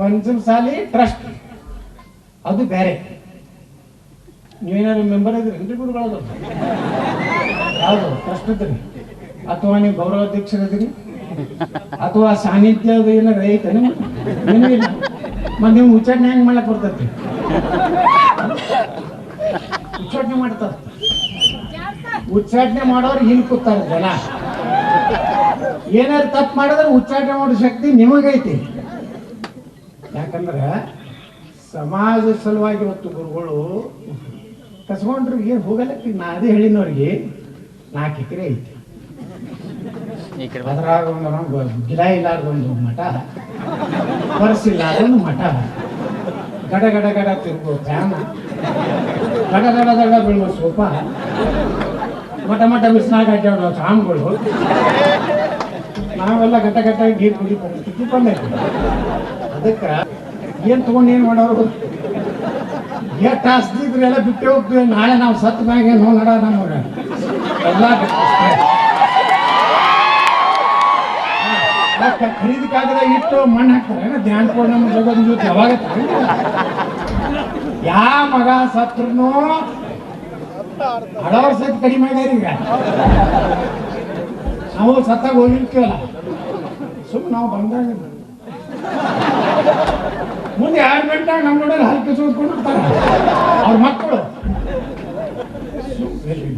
ಪಂಚಮಸಾಲಿ ಟ್ರಸ್ಟ್ ಅದು ಬೇರೆ. ನೀವೇನಾದ್ರು ಮೆಂಬರ್ ಇದ್ರಿ ಗುರುಗಳದು? ಯಾವುದು ಟ್ರಸ್ಟ್ ಇದ್ರಿ ಅಥವಾ ನೀವು ಗೌರವಾಧ್ಯಕ್ಷರಿದ್ರಿ ಅಥವಾ ಸಾನ್ನಿಧ್ಯದ ಏನಾರ ಐತೆ? ಏನೂ ಇಲ್ಲ. ಮತ್ತೆ ನೀವು ಉಚ್ಚಾಟನೆ ಹೆಂಗೆ ಮಾಡಕ್ ಬರ್ತೈತಿ? ಉಚ್ಚಾಟನೆ ಮಾಡ್ತಾರ, ಉಚ್ಚಾಟನೆ ಮಾಡೋರು ಹಿಂಗೆ ಕೂತಾರೆ ಜನ. ಏನಾರು ತಪ್ಪು ಮಾಡಿದ್ರೆ ಉಚ್ಚಾಟನೆ ಮಾಡೋ ಶಕ್ತಿ ನಿಮಗೈತಿ. ಯಾಕಂದ್ರೆ ಸಮಾಜ ಸಲುವಾಗಿ ಇವತ್ತು ಗುರುಗಳು ಕಸ್ಕೊಂಡ್ರು ಏನು ಹೋಗಲಕ್ಕೆ. ನಾ ಅದೇ ಹೇಳಿನವ್ರಿಗೆ 4 ಎಕರೆ ಐತಿ, ಅದರಾಗ ಒಂದು ಗಿಡ ಇಲ್ಲಾರ್ದೊಂದು ಮಠ, ಪರ್ಸಿಲ್ಲಾರ್ದೊಂದು ಮಠ, ಗಡ ಗಡ ಗಡ ತಿರುಗೋ ಫ್ಯಾನ, ಗಡ ಗಡ ಗಡ ಬೀಳುವ ಸೋಫಾ, ಮಠ ಬಿಸಿನಾಗ ಹಾಕ್ಯಾವ ಸಾಮ್ಗಳು, ನಾವೆಲ್ಲ ಗಟ್ಟ ಗಟ್ಟ ನೀರು ಕುಡಿ ಪರಿಸ್ಥಿತಿ ಬಂದೈತಿ. ಅದಕ್ಕೆ ಏನು ತಗೊಂಡು ಏನು ಮಾಡೋರು? ಎಷ್ಟು ಆಸ್ತಿದ್ರು ಎಲ್ಲ ಬಿಟ್ಟೆ ಹೋಗ್ತೀವಿ. ನಾಳೆ ನಾವು ಸತ್ತ ಮ್ಯಾಗೆ ನಡ ನಮಗೆ ಎಲ್ಲ ಖರೀದಿ ಕಾಗದ ಇಟ್ಟು ಮಣ್ಣು ಹಾಕ್ತಾರೆ. ಧ್ಯಾನ ಕೊಡ್ ನಮ್ಮ ಜಗದ ಜೊತೆ ಯಾವಾಗ ಯಾವ ಮಗ ಸತ್ರು ಹಳವರ್ ಸತ್ ಕಡಿಮೆ ಆಗ್ಯಾರ. ಈಗ ನಾವು ಸತ್ತಾಗ ಹೋಗಿರ್ತೀವಲ್ಲ, ಸುಮ್ಮನೆ ನಾವು ಬಂದಾಗ ಮುಂದೆ 2 ಗಂಟೆಗೆ ನಮ್ಮ ನೋಡೋರು ಹಲ್ಕೆ ಸೋದ್ಕೊಂಡಿರ್ತಾರೆ ಅವ್ರ ಮಕ್ಕಳು.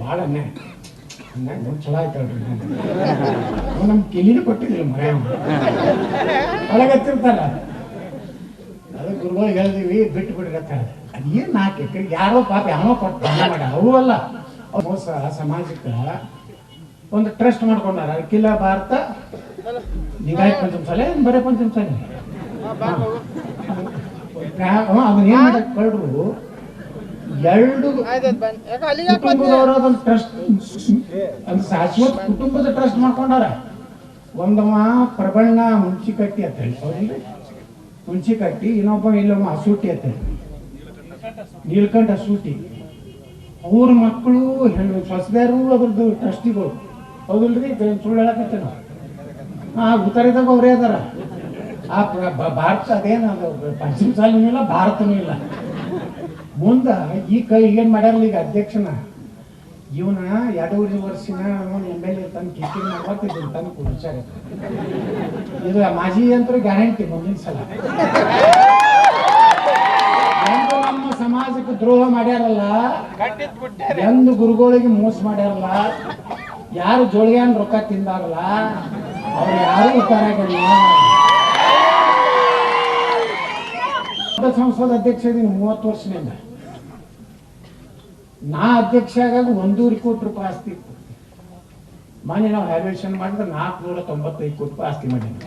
ಭಾಳ ಹಂಗಾಗಿ ನೋಡಿ ಚಲೋ ಆಯ್ತಲ್ರಿ. ನಾವು ನಮ್ಮ ಕಿಲಿನೂ ಕೊಟ್ಟಿದ್ದಿಲ್ಲ ಮಗ ಒಳಗತ್ತಿರ್ತಾರ. ಅದು ಗುರುಗಳಿಗೆ ಹೇಳಿದೀವಿ ಬಿಟ್ಟು ಬಿಡ್ರತ್ತ. ಅದೇನು 4 ಎಕರೆ ಯಾರೋ ಪಾಪ ಯಾವೋ ಕೊಟ್ಟು ಮಾಡ ಅವು ಅಲ್ಲ. ಮೋಸ ಸಮಾಜಕ್ಕೆ ಒಂದು ಟ್ರಸ್ಟ್ ಮಾಡ್ಕೊಂಡಾರ, ಅಖಿಲ ಭಾರತ ಲಿಂಗಾಯತ ಪಂಚಮಸಾಲಿ, ಬರೀ ಪಂಚಮಸಾಲಿ. ಅದನ್ನ ಏನ್ ಮಾಡಕ್ ಕಳ್ರು 2 ಕುಟುಂಬದವರ ಟ್ರಸ್ಟ್, ಅದು ಶಾಶ್ವತ ಕುಟುಂಬದ ಟ್ರಸ್ಟ್ ಮಾಡ್ಕೊಂಡಾರ. ಒಂದವ ಪ್ರಬಣ್ಣ ಹುಣ್ಚಿಕಟ್ಟಿ ಅಂತ ಹೇಳಿ, ಹೌದಿಲ್ರಿ? ಹುಣ್ಚಿಕಟ್ಟಿ, ಇನ್ನೊಬ್ಬ ಇಲ್ಲೊಬ್ಬ ಹಸೂಟಿ ಅಂತ ಹೇಳಿ, ನೀಲ್ಕಂಠ ಹಸೂಟಿ. ಅವ್ರ ಮಕ್ಕಳು ಹೊಸದಾರು ಅದ್ರದ್ದು ಟ್ರಸ್ಟಿಗಳು, ಹೌದಿಲ್ರಿ? ಸುಳ್ಳು ಹೇಳಕತ್ತೆ ನಾವು. ಉತ್ತರದಾಗ ಅವರೇ ಅದಾರ. ಆ ಭಾರತ ಅದೇನು ಅದು ಪಂಚಮಸಾಲಿನೂ ಇಲ್ಲ, ಭಾರತನೂ ಇಲ್ಲ. ಮುಂದ ಈ ಕೈ ಏನ್ ಮಾಡ್ಯಾರಲ್ಲ ಈಗ ಅಧ್ಯಕ್ಷನ ಇವನ 2 ವರ್ಷಿನ MLA ಇರ್ತಾನೆ ಕಿಕ್ಕಿನ ಮಾಡ್ಬಾರ್ತಿದ್ದೀನಿ ತಾನು ವಿಚಾರ ಇದು ಮಾಜಿ ಅಂತ ಗ್ಯಾರಂಟಿ ಮುಂದಿನ ಸಲ ಎಂದು ನಮ್ಮ ಸಮಾಜಕ್ಕೆ ದ್ರೋಹ ಮಾಡ್ಯಾರಲ್ಲ, ಎಂದು ಗುರುಗಳಿಗೆ ಮೋಸ ಮಾಡ್ಯಾರಲ್ಲ, ಯಾರು ಜೋಳಿಯಾನ್ ರೊಕ್ಕ ತಿಂದಾರಲ್ಲ ಅವ್ರು ಯಾರು ಉತ್ತಾರ ಆಗಿಲ್ಲ. ಸಂಸದ ಅಧ್ಯಕ್ಷ ಇದೀನಿ 30 ವರ್ಷದಿಂದ. ನಾ ಅಧ್ಯಕ್ಷ ಆಗಾಗ 1.5 ಕೋಟಿ ರೂಪಾಯಿ ಆಸ್ತಿ ಇತ್ತು. ಮೊನ್ನೆ ನಾವು ವ್ಯಾಲ್ಯೂಯೇಷನ್ ಮಾಡಿದ್ರೆ 495 ಕೋಟಿ ರೂಪಾಯಿ ಆಸ್ತಿ ಮಾಡಿದ್ವಿ.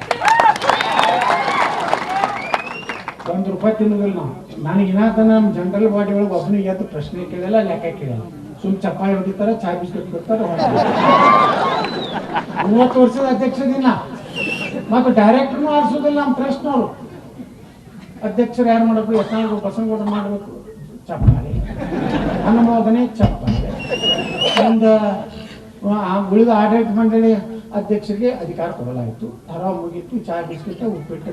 1 ರೂಪಾಯಿ ತಿನ್ನೋದಿಲ್ಲ ನಾವು. ನನಗೆ ಇನ್ನಾತನ ನಮ್ಮ ಜನರಲ್ ಬಾಡಿ ಒಳಗೆ ಒಬ್ಬನಿಗೆ ಎದ್ದು ಪ್ರಶ್ನೆ ಕೇಳಲ್ಲ, ಲೆಕ್ಕ ಕೇಳಲ್ಲ. ಸುಮ್ ಚಪ್ಪಾಳಿ ಹೊಡಿತಾರ, ಚಾ ಬಿಸ್ಕೆಟ್ ಕೊಡ್ತಾರ. 30 ವರ್ಷದ ಅಧ್ಯಕ್ಷ ದಿನ ಮತ್ತು ಡೈರೆಕ್ಟರ್ನು ಆರಿಸೋದಿಲ್ಲ ನಮ್ಮ ಟ್ರಸ್ಟ್ನವರು. ಅಧ್ಯಕ್ಷರು ಯಾರು ಮಾಡಬೇಕು? ಯತ್ನಾಳ್ ಬಸವನಗೌಡರು ಮಾಡಬೇಕು, ಚಪ್ಪಾಳಿ. ಅನುಮೋದನೆ ಚಪ್ಪಾಳಿ. ಒಂದು ಉಳಿದ ಆಡಳಿತ ಮಂಡಳಿ ಅಧ್ಯಕ್ಷರಿಗೆ ಅಧಿಕಾರ ಕೊಡಲಾಯಿತು. ಠರಾವ್ ಮುಗೀತು, ಚಾ ಬಿಸ್ಕಿಟ್ ಉಪ್ಪಿಟ್ಟು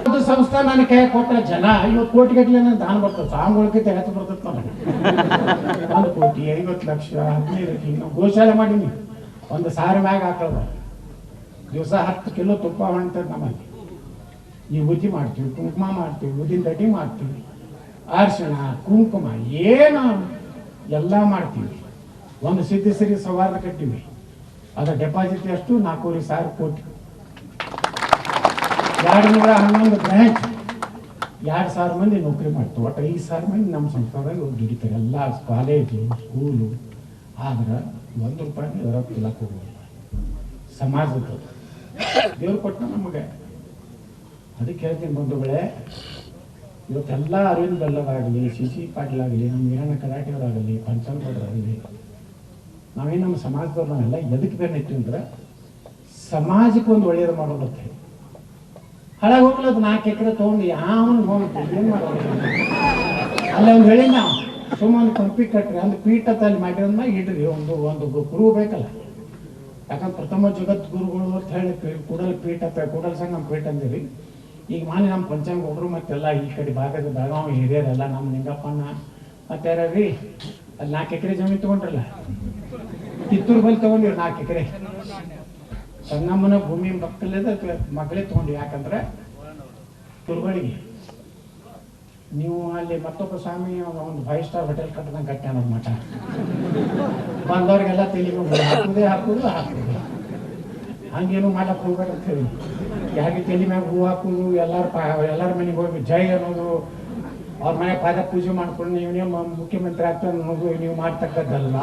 ಒಂದು ಸಂಸ್ಥೆ ನನ್ನ ಕೈ ಕೊಟ್ಟ ಜನ 50 ಕೋಟಿಗಟ್ಟಲೆ ದಾನ ಬರ್ತದೆ. ಸಾಂಗ್ಗಳಿಗೆ ತೆಗೆದು ಬರ್ತದೆ ನನಗೆ. 1 ಕೋಟಿ 50 ಲಕ್ಷ 15 ಲಕ್ಷ. ನಾವು ಗೋಶಾಲೆ ಮಾಡೀನಿ. 1,000 ಮ್ಯಾಗ ಹಾಕೋದು. ದಿವಸ 10 ಕಿಲೋ ತುಪ್ಪ ಹೊಂಟದ ನಮ್ಮಲ್ಲಿ. ಈ ಉದ್ದಿ ಮಾಡ್ತೀವಿ, ಕುಂಕುಮ ಮಾಡ್ತೀವಿ, ಉದ್ದಿನ ದಡ್ಡಿ ಮಾಡ್ತೀವಿ, ಅರಿಶಿಣ ಕುಂಕುಮ ಏನು ಎಲ್ಲ ಮಾಡ್ತೀವಿ. ಒಂದು ಸಿದ್ಧಸಿರಿ ಸವಾರ ಕಟ್ಟಿವಿ. ಅದರ ಡೆಪಾಸಿಟ್ ಎಷ್ಟು? 4,500 ಕೋಟಿ. 211 ಬ್ರಾಂಚ್, 2,000 ಮಂದಿ ನೌಕರಿ ಮಾಡ್ತೀವಿ. ಒಟ್ಟು 5,000 ಮಂದಿ ನಮ್ಮ ಸಂಸ್ಥೆದಾಗ ದುಡಿತಾರೆ. ಎಲ್ಲ ಕಾಲೇಜು ಸ್ಕೂಲು. ಆದ್ರೆ 1 ರೂಪಾಯಿ ಅದರ ತಿಲಕ್ಕೆ ಹೋಗೋಲ್ಲ. ಸಮಾಜದ ದೇವ್ರು ಕೊಟ್ಟ ನಮಗೆ. ಅದಕ್ಕೆ ಹೇಳ್ತೀನಿ ಬಂಧುಗಳೇ, ಇವತ್ತೆಲ್ಲ ಅರವಿಂದ್ ಬೆಲ್ಲದಾಗಲಿ, CC ಪಾಟೀಲ್ ಆಗಲಿ, ನಮ್ಮ ವೀರಣ್ಣ ಕರಾಟೆಯವರಾಗಲಿ, ಪಂಚನಗೌಡರಾಗಲಿ, ನಾವೇನು ನಮ್ಮ ಸಮಾಜದವ್ರು ನಾವೆಲ್ಲ ಎದಕ್ಕೆ ಬೇರೆ ಅಂದ್ರೆ ಸಮಾಜಕ್ಕೆ ಒಂದು ಒಳ್ಳೆಯದು ಮಾಡೋದಕ್ಕೆ. ಹಳಗೆ ಹೋಗ್ಲದು 4 ಎಕರೆ ತೊಗೊಂಡು ಯಾವನು ಹೋಗ್ತೀವಿ ಏನು ಮಾಡೋದು? ಅಲ್ಲ ಒಂದು ಹೇಳಿ ನಾವು ಸುಮ್ಮನೆ ಕಂಪಿ ಕಟ್ರಿ ಅಂದ್ರೆ ಪೀಠ ತಲ್ಲಿ ಮಾಡಿರೋದನ್ನ ಇಡ್ರಿ. ಒಂದು ಗುರು ಬೇಕಲ್ಲ. ಯಾಕಂದ್ರೆ ಪ್ರಥಮ ಜಗದ್ಗುರುಗಳು ಅಂತ ಹೇಳಿ ಕೂಡಲ ಪೀಠ, ಕೂಡಲ ಸಂಘ ನಮ್ಮ ಪೀಠ ಅಂದಿರಿ. ಈಗ ಮಾನ್ಯ ನಮ್ಮ ಪಂಚನಗೌಡರು ಮತ್ತೆಲ್ಲ ಈ ಕಡೆ ಭಾಗದ ಬೆಳಗಾವಿ ಹಿರಿಯರೆಲ್ಲ ನಮ್ಮ ನಿಂಗಪ್ಪನ ಮತ್ತೆ ಯಾರೀ ಅಲ್ಲಿ 4 ಎಕರೆ ಜಮೀನು ತೊಗೊಂಡ್ರಲ್ಲ, ಕಿತ್ತೂರು ಬಲ್ಲಿ ತೊಗೊಂಡಿರಿ 4 ಎಕರೆ. ಸಂಗಮ್ಮನ ಭೂಮಿ ಮಗಳೇ ತೊಗೊಂಡು. ಯಾಕಂದ್ರೆ ತುರ್ಗಳಿಗೆ ನೀವು ಅಲ್ಲಿ ಮತ್ತೊಬ್ಬ ಸ್ವಾಮಿ ಒಂದು 5 ಸ್ಟಾರ್ ಹೋಟೆಲ್ ಕಟ್ಟದಂಗೆ ಕಟ್ಟ್ಯಾನ ಮಠ. ಬಂದವ್ರಿಗೆಲ್ಲ ತೆಲಿಗೆ ಹಾಕುದು ಹಂಗೇನು ಮಾಡಕ್ಕೆ ಹೋಗ್ಬೇಕಂತ ಹೇಳಿ ಯಾರಿಗೆ ತಲೆ ಮ್ಯಾಗ ಹೂ ಹಾಕುದು, ಎಲ್ಲರ ಮನೆಗೆ ಹೋಗಿ ಜೈ ಅನ್ನೋದು, ಅವ್ರ ಮನೆ ಪಾದ ಪೂಜೆ ಮಾಡ್ಕೊಂಡು ನೀವೇ ಮುಖ್ಯಮಂತ್ರಿ ಆಗ್ತಾರೆ ಅನ್ನೋದು ನೀವು ಮಾಡ್ತಕ್ಕದ್ದಲ್ಲ.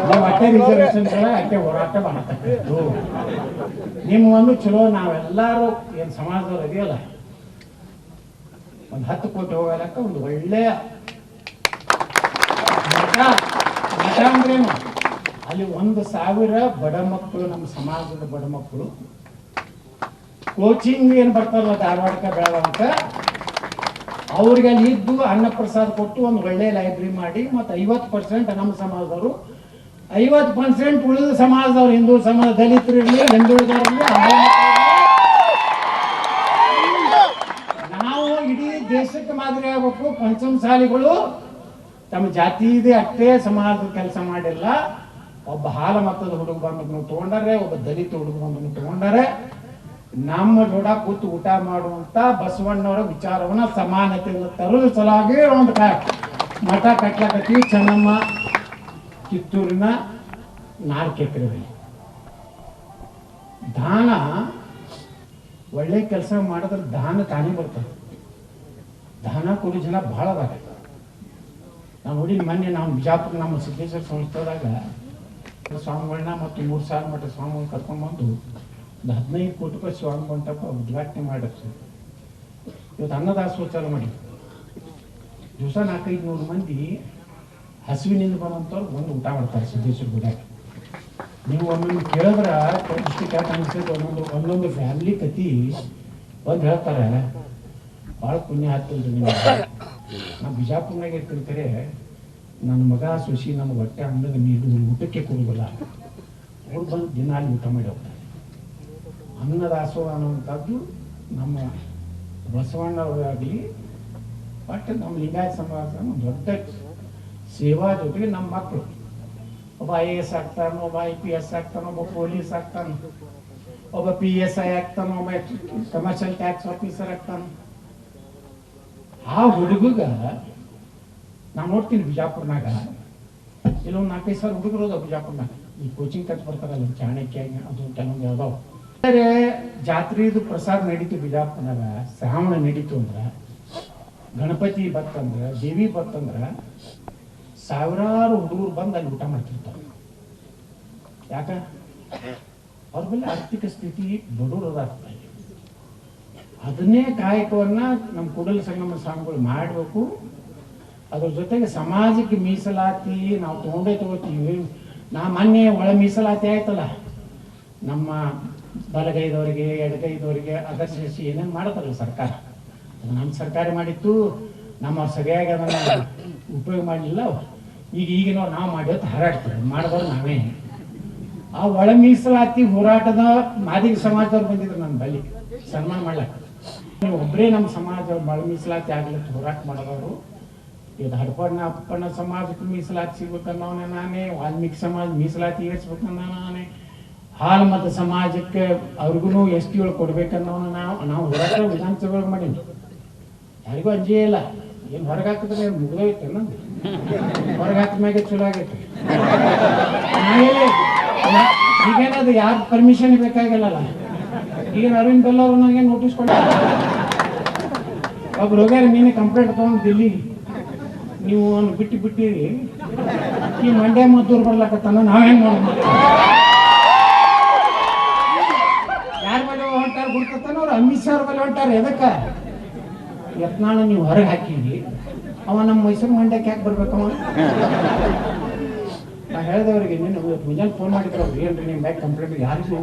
ನೀವು ಅಟ್ಟೆ ರಿಸರ್ವೇಷನ್ ಅಟ್ಟೆ ಹೋರಾಟ ಮಾಡತಕ್ಕದ್ದು. ನಿಮ್ಮ ಒಂದು ಚಲೋ ನಾವೆಲ್ಲರೂ ಏನು ಸಮಾಜದವ್ರು ಇದೆಯಲ್ಲ, ಒಂದು 10 ಕೋಟಿ ಹೋಗಲಕ್ಕ ಒಂದು ಒಳ್ಳೆಯ ಮಠ ಅಂದ್ರೇನು, ಅಲ್ಲಿ 1,000 ಬಡ ಮಕ್ಕಳು, ನಮ್ಮ ಸಮಾಜದ ಬಡ ಮಕ್ಕಳು ಕೋಚಿಂಗ್ ಏನು ಬರ್ತಾರಲ್ಲ ಧಾರವಾಡಕ್ಕೆ ಬೆಳಗಾವಕ್ಕೆ, ಅವ್ರಿಗೆ ಅಲ್ಲಿ ಇದ್ದು ಅನ್ನ ಪ್ರಸಾದ ಕೊಟ್ಟು ಒಂದು ಒಳ್ಳೆ ಲೈಬ್ರರಿ ಮಾಡಿ, ಮತ್ತು 50% ನಮ್ಮ ಸಮಾಜದವರು, 50% ಉಳಿದ ಸಮಾಜದವ್ರು, ಹಿಂದೂ ಸಮಾಜ, ದಲಿತರು ಇರಲಿ, ಹಿಂದುಳಿದವರಲ್ಲಿ ನಾವು ಇಡೀ ದೇಶಕ್ಕೆ ಮಾದರಿ ಆಗಬೇಕು. ಪಂಚಮಸಾಲಿಗಳು ತಮ್ಮ ಜಾತಿದೇ ಅಷ್ಟೇ ಸಮಾಜದ ಕೆಲಸ ಮಾಡಿಲ್ಲ. ಒಬ್ಬ ಹಾಲ ಮತದ ಹುಡುಗ ಬಂದು ತಗೊಂಡಾರೆ, ಒಬ್ಬ ದಲಿತ ಹುಡುಗ ಬಂದು ತಗೊಂಡಾರೆ. ನಮ್ಮ ಜೋಡ ಕೂತು ಊಟ ಮಾಡುವಂತ ಬಸವಣ್ಣವರ ವಿಚಾರವನ್ನ ಸಮಾನತೆಯಿಂದ ತರುವ ಸಲುವಾಗಿ ಒಂದು ಮಠ ಕಟ್ಲಕತ್ತೀವಿ. ಚೆನ್ನಮ್ಮ ಕಿತ್ತೂರಿನ 4 ಎಕರೆ ದಾನ. ಒಳ್ಳೆ ಕೆಲಸ ಮಾಡಿದ್ರೆ ದಾನ ತಾನೇ ಬರ್ತದೆ. ದಾನ ಕೊಡೋ ಜನ ಬಹಳ ಅದಾಗ. ನಾವು ನೋಡಿ ಮೊನ್ನೆ ನಾವು ಬಿಜಾಪುರ ನಮ್ಮ ಸಿದ್ದೇಶ್ವರ ಸಂಸ್ಥೆದಾಗ ಸ್ವಾಮಿಗಳನ್ನ ಮತ್ತು 3 ಸಾವಿರ ಮಠ ಸ್ವಾಮಿಗಳು ಕರ್ಕೊಂಡ್ಬಂದು 15 ಕೋಟಿ ರೂಪಾಯಿ ಸ್ವಾಮಿ ಮಂಟಪ ಉದ್ಘಾಟನೆ ಮಾಡಿರ್ತೀವಿ. ಇವತ್ತು ಅನ್ನದಾಸೋಹ ಚಾಲು ಮಾಡಿ ದಿವಸ 400-500 ಮಂದಿ ಹಸುವಿನಿಂದ ಬಂದಂಥವ್ರು ಒಂದು ಊಟ ಮಾಡ್ತಾರೆ ಸಿದ್ದೇಶ್ವರ ಗುಡಿಯಾಗ. ನೀವು ಒಮ್ಮೆ ಕೇಳಿದ್ರೆ ಇಷ್ಟು ಕ್ಯಾಟ್ ಅನಿಸ್ತೈತೆ. ಒಂದೊಂದು ಫ್ಯಾಮಿಲಿ ಕತಿ ಒಂದು ಹೇಳ್ತಾರೆ, ಭಾಳ ಪುಣ್ಯ ಹತ್ತಿಲ್ರಿ ನೀವು. ನಾವು ಬಿಜಾಪುರ್ನಾಗ ಇರ್ತಿರ್ತಾರೆ, ನನ್ನ ಮಗ ಸುಶಿ ನಮ್ಗೆ ಹೊಟ್ಟೆ ಅನ್ನದ ನೀರು ಊಟಕ್ಕೆ ಕೊಡುವುದಿಲ್ಲ. ಅವ್ರು ಬಂದು ದಿನ ಅಲ್ಲಿ ಊಟ ಮಾಡಿ ಹೋಗ್ತಾರೆ. ಅನ್ನದಾಸೋಹ ಅನ್ನುವಂಥದ್ದು ನಮ್ಮ ಬಸವಣ್ಣವರಾಗಲಿ ಬಟ್ ನಮ್ಮ ಲಿಂಗಾಯತ ಸಮಾಜ ದೊಡ್ಡ ಸೇವಾ ಜೊತೆಗೆ ನಮ್ಮ ಮಕ್ಕಳು ಒಬ್ಬ IAS ಆಗ್ತಾನೆ, ಒಬ್ಬ IPS ಆಗ್ತಾನೆ, ಒಬ್ಬ ಪೊಲೀಸ್ ಆಗ್ತಾನೆ, ಒಬ್ಬ PSI ಆಗ್ತಾನೆ, ಒಬ್ಬ ಕಮರ್ಷಿಯಲ್ ಟ್ಯಾಕ್ಸ್ ಆಫೀಸರ್ ಆಗ್ತಾನೆ. ಆ ಹುಡುಗ ನಾನು ನೋಡ್ತೀನಿ ಬಿಜಾಪುರ್ನಾಗ ಇಲ್ಲೊಂದು 4-5 ಸಾವಿರ ಹುಡುಗರು ಅದಾವ ಬಿಜಾಪುರ್ನಾಗ. ಈ ಕೋಚಿಂಗ್ ಕತ್ ಬರ್ತಾರಲ್ಲ ಚಾಣಕ್ಯ ಅದು ಕೆಲವೊಂದು ಯಾವ್ದಾವ ಜಾತ್ರೆದು ಪ್ರಸಾದ ನಡೀತು ಬಿಜಾಪುರ್ನಾಗ. ಶ್ರಾವಣ ನಡೀತು ಅಂದ್ರೆ, ಗಣಪತಿ ಬತ್ತಂದ್ರೆ, ದೇವಿ ಬತ್ತಂದ್ರೆ ಸಾವಿರಾರು ಹುಡುಗರು ಬಂದು ಅಲ್ಲಿ ಊಟ ಮಾಡ್ತಿರ್ತಾರೆ. ಯಾಕ ಅವ್ರ ಮೇಲೆ ಆರ್ಥಿಕ ಸ್ಥಿತಿ ಬಡವರು ಅದಾಗ್ತಾ ಇದೆ. ಅದನ್ನೇ ಕಾಯಕವನ್ನ ನಮ್ಮ ಕೂಡಲ ಸಂಗಮ ಸ್ವಾಮಿಗಳು ಮಾಡಬೇಕು. ಅದ್ರ ಜೊತೆಗೆ ಸಮಾಜಕ್ಕೆ ಮೀಸಲಾತಿ ನಾವು ತಗೋತೀವಿ. ನಾ ಮೊನ್ನೆ ಒಳ ಮೀಸಲಾತಿ ಆಯ್ತಲ್ಲ, ನಮ್ಮ ಬಲಗೈದವರಿಗೆ ಎಡಗೈದವರಿಗೆ ಅದರ್ಶಿಸಿ ಏನೇನು ಮಾಡತ್ತಲ್ಲ ಸರ್ಕಾರ, ಅದು ನಮ್ಮ ಸರ್ಕಾರ ಮಾಡಿತ್ತು. ನಮ್ಮ ಸರಿಯಾಗಿ ಅದನ್ನು ಉಪಯೋಗ ಮಾಡಲಿಲ್ಲ. ಈಗಿನವ್ರು ನಾವು ಮಾಡಿವತ್ತು ಹಾರಾಡ್ತೀವಿ, ಮಾಡಿದವ್ರು ನಾವೇ. ಆ ಒಳ ಮೀಸಲಾತಿ ಹೋರಾಟದ ಮಾದಿಗ ಸಮಾಜದವ್ರು ಬಂದಿದ್ರು ನನ್ನ ಬಳಿ ಸನ್ಮಾನ ಮಾಡ್ಲಕ್ಕ. ನೀವು ಒಬ್ಬರೇ ನಮ್ಮ ಸಮಾಜ ಒಳ ಮೀಸಲಾತಿ ಆಗ್ಲಿಕ್ಕೆ ಹೋರಾಟ ಮಾಡೋದವರು. ಇದು ಹಡಪಣ್ಣ ಅಪ್ಪಣ್ಣ ಸಮಾಜಕ್ಕೆ ಮೀಸಲಾತಿ ಸಿಗ್ಬೇಕನ್ನೋನೇ ನಾನೇ, ವಾಲ್ಮೀಕಿ ಸಮಾಜ ಮೀಸಲಾತಿ ಏರ್ಸ್ಬೇಕನ್ನ ನಾನೇ, ಹಾಲು ಮತ್ತು ಸಮಾಜಕ್ಕೆ ಅವ್ರಿಗೂ ST ಒಳಗೆ ಕೊಡ್ಬೇಕನ್ನೋನ ನಾವು ಹೋರಾಟ ವಿಧಾನಸಭೆಗಳು ಮಾಡೀನಿ. ಯಾರಿಗೂ ಅಂಜೇ ಇಲ್ಲ. ಏನು ಹೊರಗೆ ಹಾಕಿದ್ರೆ ಮುಗಿದೋಯ್ತು ನಂದು, ಹೊರಗೆ ಹಾಕಿದ ಮ್ಯಾಗೆ ಚಲೋ ಆಗೈತೆ. ಈಗೇನದು ಯಾರು ಪರ್ಮಿಷನ್ ಬೇಕಾಗಿಲ್ಲಲ್ಲ. ಈಗ ಅರವಿಂದ್ ಬೆಲ್ಲವರು ನನಗೆ ನೋಟಿಸ್ ಕೊಡ, ಒಬ್ರು ಹೋಗ್ಯಾರ ನೀನೇ ಕಂಪ್ಲೇಂಟ್ ತೊಗೊಂಡು ದಿಲ್ಲಿ, ನೀವು ಅವನು ಬಿಟ್ಟಿರಿ ಈ ಮಂಡ್ಯ ಮದ್ದೂರು ಬರ್ಲಾಕತ್ತಾನ, ನಾವೇನು ಮಾಡೋದು? ಯಾರ ಮೇಲೆ ಹೊಂಟಾರ ಬಿಡ್ಕತ್ತಾನ ಅವ್ರು? ಅಮಿತ್ ಶಾ ಅವ್ರ ಮೇಲೆ ಹೊಂಟಾರ. ಎದಕ್ಕೆ ಯತ್ನಾಳ ನೀವು ಹೊರಗೆ ಹಾಕಿದ್ವಿ, ಅವ ನಮ್ಮ ಮೈಸೂರು ಮಂಡ್ಯಕ್ಕೆ ಯಾಕೆ ಬರ್ಬೇಕವ? ನಾ ಹೇಳಿದವ್ರಿಗೆ ನೀನು ಮುಂಜಾನೆ ಫೋನ್ ಮಾಡಿದ್ರು ಅವ್ರು, ಏನ್ರಿ ನಿಮ್ಮ ಬ್ಯಾಗ್ ಕಂಪ್ಲೇಂಟ್ ಯಾರಿಗೂ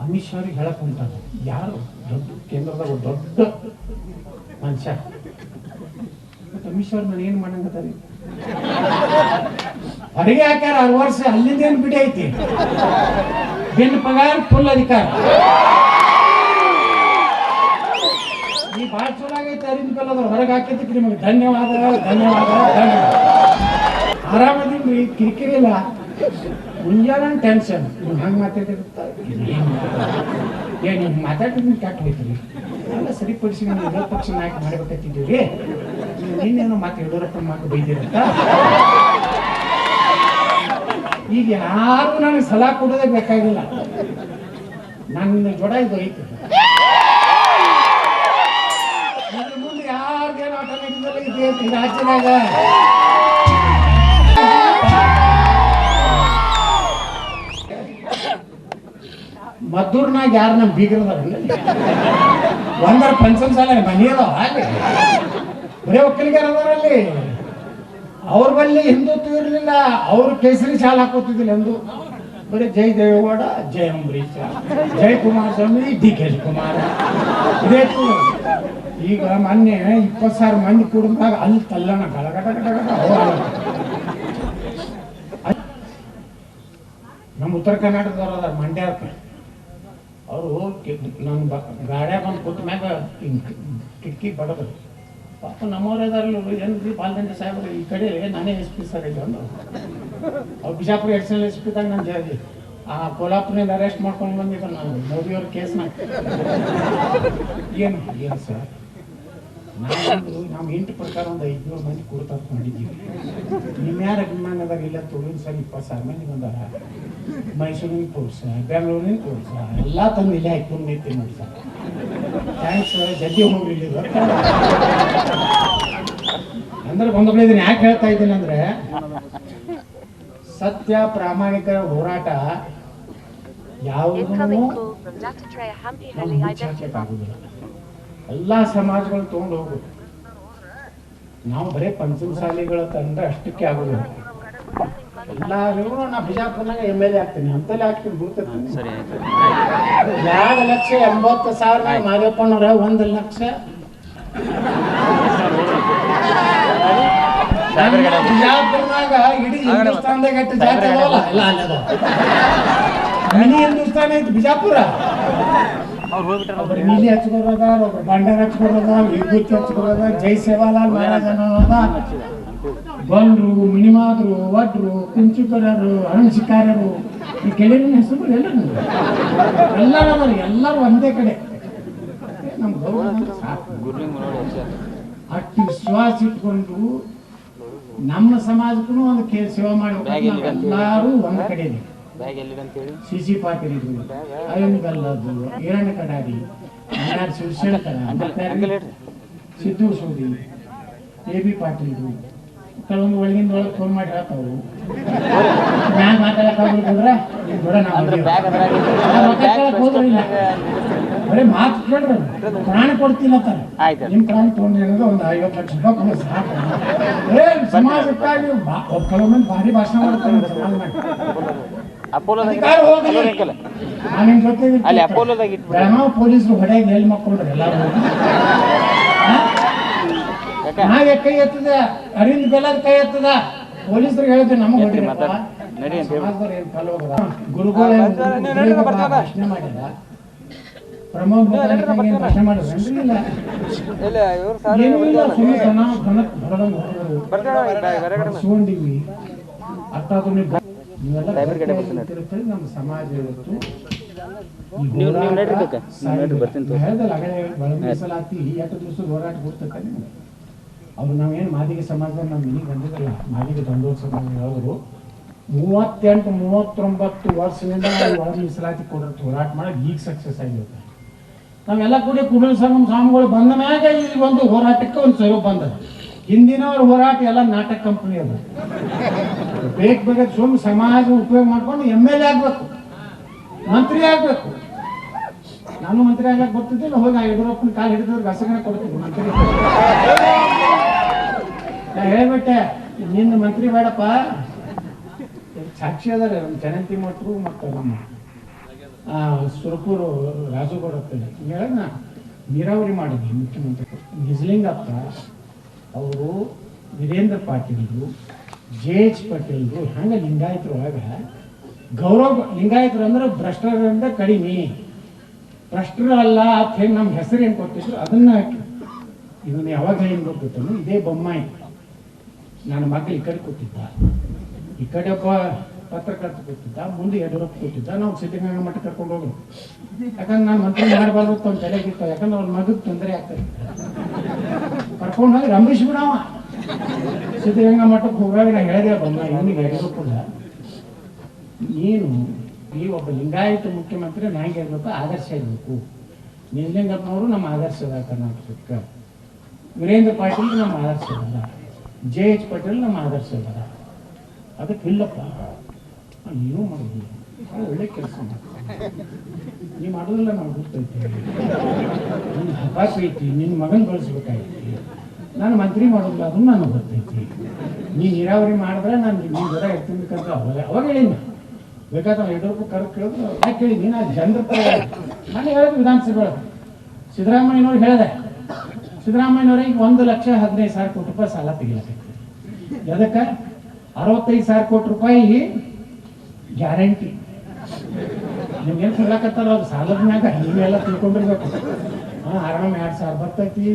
ಅಮಿತ್ ಶಾ ಅವ್ರಿಗೆ ಹೇಳಕ್ ಹೊಂಟಾರ. ಯಾರು ದೊಡ್ಡ ಕೇಂದ್ರದಾಗ ದೊಡ್ಡ ಮನುಷ್ಯ, ಮತ್ತು ಅಮಿತ್ ಶಾ ಅವ್ರು ನಾನು ಏನು ಮಾಡಂಗತ್ತಾರೆ? ಹೊರಗೆ ಹಾಕ್ಯಾರ 6 ವರ್ಷ, ಅಲ್ಲಿಂದ ಏನು ಬಿಡಿ ಐತಿ? ಬಿನ್ ಪಗಾರ ಫುಲ್ ಅಧಿಕಾರ. ಈ ಭಾಳ ಚಲೋ ಆಗೈತೆ. ಅರವಿಂದ್ ಬೆಲ್ಲದವ್ರು ಹೊರಗೆ ಹಾಕಿದ್ದಕ್ಕೆ ನಿಮಗೆ ಧನ್ಯವಾದ ಧನ್ಯವಾದ ಧನ್ಯವಾದ. ಆರಾಮದೀನಿ, ಕಿರಿಕಿರಿ ಇಲ್ಲ. ಮುಂಜಾನೆ ಟೆನ್ಷನ್, ನೀವು ಹಂಗೆ ಮಾತಾಡಿರ್ತಾರೆ, ನೀವು ಮಾತಾಡಿದ್ರೆ ಕೆಟ್ಟ ಹೋಯ್ತೀರಿ. ಎಲ್ಲ ಸರಿಪಡಿಸಿ ನೀವು ವಿರೋಧ ಪಕ್ಷ ನಾಯಕ ಮಾಡಬೇಕಂತಿದ್ದೀವಿ ರೀ. ನೀನೇನೋ ಮಾತು ಯಡಿಯೂರಪ್ಪ ಮಾತು ಬೈದಿರಂತ. ಈಗ ಯಾರು ನನಗೆ ಸಲಹೆ ಕೊಡೋದೇ ಬೇಕಾಗಿಲ್ಲ. ನನ್ನ ಜೋಡ ಇದು ಐತಿ. ಮುಂದೆ ಯಾರಿಗೇನು ಆಟ ನಡೀದಲ್ಲ ಇದೆ ರಾಜ್ಯದಾಗ. ಮದ್ದೂರ್ನಾಗ ಯಾರು ನಮ್ಮ ಬೀಗರದಾರ ಒಂದರ ಪಂಚಮಸಾಲ ಮನಿ ಅದಾವ ಅಲ್ಲಿ, ಬರೇ ಒಕ್ಕಲಿಗರ ಅದಾರಲ್ಲಿ. ಅವ್ರ ಬಲ್ಲಿ ಹಿಂದುತ್ವ ಇರಲಿಲ್ಲ, ಅವ್ರು ಕೇಸರಿ ಶಾಲೆ ಹಾಕೋತಿದ್ದಿಲ್ಲ ಎಂದು. ಬರೀ ಜೈ ದೇವೇಗೌಡ, ಜೈ ಅಂಬರೀಷ, ಜೈ ಕುಮಾರಸ್ವಾಮಿ, DK ಶಿವಕುಮಾರ ಇದೇ. ಈಗ ಮೊನ್ನೆ 20,000 ಮಂದಿ ಕೂಡಿದಾಗ ಅಲ್ಲಿ ತಲ್ಲಣ ಗಡಗಡ ಗಡಗಡ. ನಮ್ಮ ಉತ್ತರ ಕರ್ನಾಟಕದವ್ರು ಅದಾರ, ಮಂಡ್ಯ ಅವರು ನನ್ನ ಗಾಡ್ಯಾಗ ಬಂದು ಕೂತ ಮ್ಯಾಗ ಕಿಟಕಿ ಬಡದ್ರು. ಪಾಪ ನಮ್ಮವರದಾರಲ್ಲ ಏನು ಬಾಲದಂಡ ಸಾಹೇಬ್ರು ಈ ಕಡೆ ನಾನೇ SP ಸರ್ ಇಲ್ಲ ಅಂದ್ರು. ಅವ್ರು ಬಿಜಾಪುರ ಎಡಿಷನಲ್ SP ದಾಗ ನಾನು ಜಾರಿ ಆ ಕೋಲ್ಹಾಪುರದಿಂದ ಅರೆಸ್ಟ್ ಮಾಡ್ಕೊಂಡು ಬಂದಿದ್ದೆ ನಾನು ಮೋದಿಯವ್ರ ಕೇಸ್ನಾಗ. ಏನು ಸರ್, ನಾವು ಇಂಟು ಪ್ರಕಾರ ಒಂದು 500 ಮಂದಿ ಕೂಡ್ತಾ ಮಾಡಿದ್ದೀವಿ. ನಿಮ್ಮ ಯಾರ ಅಭಿಮಾನದಾಗ ಇಲ್ಲ ತೊಗೊಂಡು ಸರ್ 20,000 ಮಂದಿ ಬಂದಾರ. ಮೈಸೂರಿನ ತೋರ್ಸ, ಬೆಂಗಳೂರಿನ ತೋರ್ಸ, ಎಲ್ಲ ತಂದು ಇಲ್ಲೇ ಹಾಕೊಂಡು ನಿಂತೀನಿ ನೋಡಿ ಸರ್. ಥ್ಯಾಂಕ್ಸ್ ಜಲ್ದಿ ಹೋಗ್ಲಿಲ್ಲ. ಅಂದ್ರೆ ಒಂದೊಬ್ಬ ಇದನ್ನ ಯಾಕೆ ಹೇಳ್ತಾ ಇದ್ದೀನಿ ಅಂದ್ರೆ, ಸತ್ಯ ಪ್ರಾಮಾಣಿಕ ಹೋರಾಟ ಯಾವುದೂ ಆಗುದಿಲ್ಲ. ಎಲ್ಲ ಸಮಾಜಗಳು ತಗೊಂಡು ಹೋಗುದು. ನಾವು ಬರೇ ಪಂಚಮಸಾಲಿಗಳ ತಂದ್ರೆ ಅಷ್ಟಕ್ಕೆ ಆಗುದಿಲ್ಲ. ಎಲ್ಲರೂ ನಾ ಬಿಜಾಪುರ್ನಾಗ MLA ಆಗ್ತೀನಿ, ಅಂತಲೇ ಆಗ್ತೀನಿ ಬಿಡ್ತೀನಿ. 2,80,000 ಮಾದೇವಪ್ಪನವ್ರ 1 ಲಕ್ಷ ಬಿಜಾಪುರ್ನಾಗ ಇಡೀ ಹಿಂದೂಸ್ತಾನದಾಗ ಎಷ್ಟು ಜಾತಿ ಅದಾವಲ್ಲ ಎಲ್ಲ ಅಲ್ಲದ. ಮಿನಿ ಹಿಂದೂಸ್ತಾನ ಐತಿ ಬಿಜಾಪುರ. ಒಬ್ರು ನೀಲಿ ಹಚ್ಕೊರೋದ, ಒಬ್ರು ಬಂಡಾರ ಹಚ್ಕೊರೋದ, ವಿಭೂತಿ ಹಚ್ಕೊರೋದ, ಜೈ ಸೇವಾಲಾಲ್ ಮಹಾರಾಜ ಅನ್ನೋದ, ಬಲ್ರು, ಮಿನಿಮಾದ್ರು, ವಡ್ರು, ಕುಂಚುಕರರು, ಅಣಸಿಕಾರರು, ಈ ಕೆಳಗಿನ ಹೆಸರು ಎಲ್ಲರೂ ಎಲ್ಲರೂ ಒಂದೇ ಕಡೆ. ನಮ್ಮ ಅಷ್ಟು ವಿಶ್ವಾಸ ಇಟ್ಕೊಂಡು ನಮ್ಮ ಸಮಾಜಕ್ಕೂ ಒಂದು ಸೇವೆ ಮಾಡಬೇಕು. ಎಲ್ಲರೂ ಒಂದು ಕಡೆ ಇದೆ. ಸಿಸಿ ಪಾಟೀಲ್ ಇದ್ರು, ಅಯ್ಯನ್ ಗಲ್ಲದು, ಈರಣ್ಣ ಕಡಾರಿ, ಶಿವಶಂಕರ, ಸಿದ್ದು ಸೋದಿ, ಎ ಬಿ ಪಾಟೀಲ್ ಕೆಲವೊಂದು ಒಳಗಿಂದ ಒಳಗೆ ಫೋನ್ ಮಾಡಿ ಹೇಳ್ತಾವು. ನಾನು ಮಾತಾಡಕ್ಕಾಗ್ಬಿಟ್ರೆ ಬರೀ ಮಾತು ಕೇಳ್ರಿ, ಪ್ರಾಣ ಕೊಡ್ತೀನಿ ಅಂತಾರೆ. ನಿಮ್ ಪ್ರಾಣ ತೊಗೊಂಡ್ರಿ ಅನ್ನೋದು ಒಂದು 50 ಲಕ್ಷ ರೂಪಾಯಿ ಕೊಡೋ ಸಾಕು. ಸಮಾಜಕ್ಕಾಗಿ ಕೆಲವೊಂದು ಭಾರಿ ಭಾಷಣ ಮಾಡ್ತಾರೆ ಸಮಾಜ ಮಾಡಿ. ನಿಮ್ ಜೊತೆ ಬೆಳಗಾವ್ ಪೊಲೀಸರು ಹೊಡೆಯಾಗಿ ಎಲ್ಲಿ ಮಕ್ಕೊಂಡ್ರಿ ಎಲ್ಲಾರು. ನಾವೇ ಕೈ ಎತ್ತದ, ಅರವಿಂದ್ ಬೆಲ್ಲದ ಕೈ ಎತ್ತದ, ಪೊಲೀಸರು ಹೇಳಿದ್ರೆ ನಮಗೆ ಹೊಡಿರಿ. ಗುರುಗಳು ಭಾಷಣ ಮಾಡಿದ, ಪ್ರಮೋದ್ ಭಾಷಣ ಮಾಡಿದ್ರಿಲ್ಲ, ಸುಗೊಂಡಿವಿ ಅಷ್ಟಾದ್ರೂ ನಮ್ಮ ಸಮಾಜ ಇವತ್ತು ಮೀಸಲಾತಿ 8 ದಿವಸ ಹೋರಾಟ ಕೊಡ್ತಕ್ಕ. ಅವ್ರು ನಾವೇನು ಮಾದಿಗೆ ಸಮಾಜದಲ್ಲಿ ನಮ್ಮ ಮನೆಗೆ ಬಂದಿದ್ದಲ್ಲ, ಮಾದಿಗೆ ದಂಡೋತ್ಸವ ಹೇಳಿದ್ರು 38-39 ವರ್ಷದಿಂದ ನಾವು ಒಳ ಮೀಸಲಾತಿ ಕೊಡೋದು ಹೋರಾಟ ಮಾಡೋದು ಈಗ ಸಕ್ಸಸ್ ಆಗಿರುತ್ತೆ. ನಾವೆಲ್ಲ ಕೂಡ ಕುಡಲ ಸಂಗಮ ಸ್ವಾಮಿಗಳು ಬಂದ ಮ್ಯಾಗ ಈ ಒಂದು ಹೋರಾಟಕ್ಕೆ ಒಂದು ಸ್ವರೂಪ ಬಂದದ. ಹಿಂದಿನವ್ರ ಹೋರಾಟ ಎಲ್ಲ ನಾಟಕ ಕಂಪನಿ ಅದು. ಬೇಕಾಗ ಸುಮ್ ಸಮಾಜ ಉಪಯೋಗ ಮಾಡ್ಕೊಂಡು MLA ಆಗ್ಬೇಕು, ಮಂತ್ರಿ ಆಗ್ಬೇಕು. ನಾನು ಮಂತ್ರಿ ಆಗ್ಲಕ್ಕೆ ಬರ್ತಿದ್ದಿಲ್ಲ, ಹೋಗಿ ಯಡಿಯೂರಪ್ಪನ ಕಾಲು ಹಿಡಿದ್ರೆ ಹಸಗನೆ ಕೊಡ್ತಿದ್ದೆ ಮಂತ್ರಿ. ನಾ ಹೇಳ್ಬಿಟ್ಟೆ, ನಿನ್ನ ಮಂತ್ರಿ ಬೇಡಪ್ಪ, ಸಾಕ್ಷಿ ಅದಾರೆ ನಮ್ಮ ಚನಂತಿ ಮಠರು ಮತ್ತು ನಮ್ಮ ಸುರಪೂರು ರಾಜುಗೌಡ ಅಂತೇಳಿ ಹೇಳ ನೀರಾವರಿ ಮಾಡಿದ್ವಿ ಮುಖ್ಯಮಂತ್ರಿ. ನಿಜಲಿಂಗಪ್ಪ ಅವರು, ವೀರೇಂದ್ರ ಪಾಟೀಲ್ರು, JH ಪಾಟೀಲ್ರು, ಹಂಗೆ ಲಿಂಗಾಯತರ ಒಳಗೆ ಗೌರವ. ಲಿಂಗಾಯತರು ಅಂದ್ರೆ ಭ್ರಷ್ಟರಿಂದ ಕಡಿಮೆ, ಭ್ರಷ್ಟರು ಅಲ್ಲ ಅಂತ ಹೇಳಿ ನಮ್ಮ ಹೆಸರು ಏನು ಕೊಟ್ಟಿದ್ರು ಅದನ್ನ ಇದನ್ನ ಯಾವಾಗ ಏನು ಗೊತ್ತಿತ್ತು. ಇದೇ ಬೊಮ್ಮಾಯಿ ನನ್ನ ಮಕ್ಕಳು ಈ ಕಡೆ ಕೊಟ್ಟಿದ್ದ, ಈ ಕಡೆ ಒಬ್ಬ ಪತ್ರಕರ್ತ ಕೊಟ್ಟಿದ್ದ, ಮುಂದೆ ಯಡಿಯೂರಪ್ಪ ಕೊಟ್ಟಿದ್ದ. ನಾವು ಸಿದ್ಧಗಂಗಾ ಮಠ ಕರ್ಕೊಂಡು ಹೋದ್ರು, ಯಾಕಂದ್ರೆ ನಾನು ಮಂತ್ರಿ ಮಾಡಬಾರ್ದು ಅಂತ ತಲೆಗಿತ್ತ, ಯಾಕಂದ್ರೆ ಅವ್ರ ಮಗಕ್ಕೆ ತೊಂದರೆ ಆಗ್ತದೆ. ಕರ್ಕೊಂಡು ಹೋಗಿ ರಮೇಶ್ ಬಿಡವ ಸಿದ್ಧಗಂಗಾ ಮಠಕ್ಕೆ ಹೋಗುವಾಗ ನಾ ಹೇಳಿದೆ ಬೊಮ್ಮಾಯಿ ಇವನಿಗೆ ಯಡಿಯೂರಪ್ಪಲ್ಲ, ನೀನು ಈ ಒಬ್ಬ ಲಿಂಗಾಯತ ಮುಖ್ಯಮಂತ್ರಿ ನಂಗೆ ಇರಬೇಕು, ಆದರ್ಶ ಇರಬೇಕು. ನಿಜಲಿಂಗಪ್ಪನವರು ನಮ್ಮ ಆದರ್ಶದ ಕರ್ನಾಟಕಕ್ಕೆ, ವೀರೇಂದ್ರ ಪಾಟೀಲ್ ನಮ್ಮ ಆದರ್ಶ ಅದ, JH ಪಾಟೀಲ್ ನಮ್ಮ ಆದರ್ಶ ಅದ. ಅದಕ್ಕೆ ಇಲ್ಲಪ್ಪ ನೀವು ಮಾಡೋದಿಲ್ಲ, ಒಳ್ಳೆ ಕೆಲಸ ಮಾಡ್ತೀವಿ, ನೀವು ಮಾಡೋದಿಲ್ಲ ನಾವು ಗೊತ್ತೈತಿ, ನಿನ್ನ ಹಪಾಸ ಐತಿ, ನಿನ್ನ ಮಗನ ಬಳಸ್ಬೇಕಾಯ್ತಿ, ನಾನು ಮಂತ್ರಿ ಮಾಡೋದಿಲ್ಲ ಅದನ್ನು ನನಗೆ ಗೊತ್ತೈತಿ, ನೀ ನೀರಾವರಿ ಮಾಡಿದ್ರೆ ನಾನು ನಿಮ್ಮ ದೂರ ಇರ್ತಿರ್ಬೇಕಂತ ಅವಾಗ ಹೇಳಿನ. ಬೇಕಾದ್ರೆ ಯಡಿಯೂರಪ್ಪ ಕೇಳಿದ್ರು, ಯಾಕೆ ಹೇಳಿ ನೀನು ಜನರ ನಾನು ಹೇಳಿದ್ರು ವಿಧಾನಸಭೆ ಸಿದ್ದರಾಮಯ್ಯನವ್ರು ಹೇಳಿದೆ. ಸಿದ್ದರಾಮಯ್ಯನವ್ರಿಗೆ 1,15,000 ಕೋಟಿ ರೂಪಾಯಿ ಸಾಲ ತೆಗಿಲತ್ತೈತಿ. ಅದಕ್ಕೆ 65,000 ಕೋಟಿ ರೂಪಾಯಿ ಗ್ಯಾರಂಟಿ. ನಿಮ್ಗೇನು ಕೊಡ್ಲಾಕತ್ತಾರ ಅವ್ರು ಸಾಲದ ಮ್ಯಾಗ ನೀವೆಲ್ಲ ತಿಳ್ಕೊಂಡಿರ್ಬೇಕು. ಆರಾಮ 2,000 ಬರ್ತೈತಿ,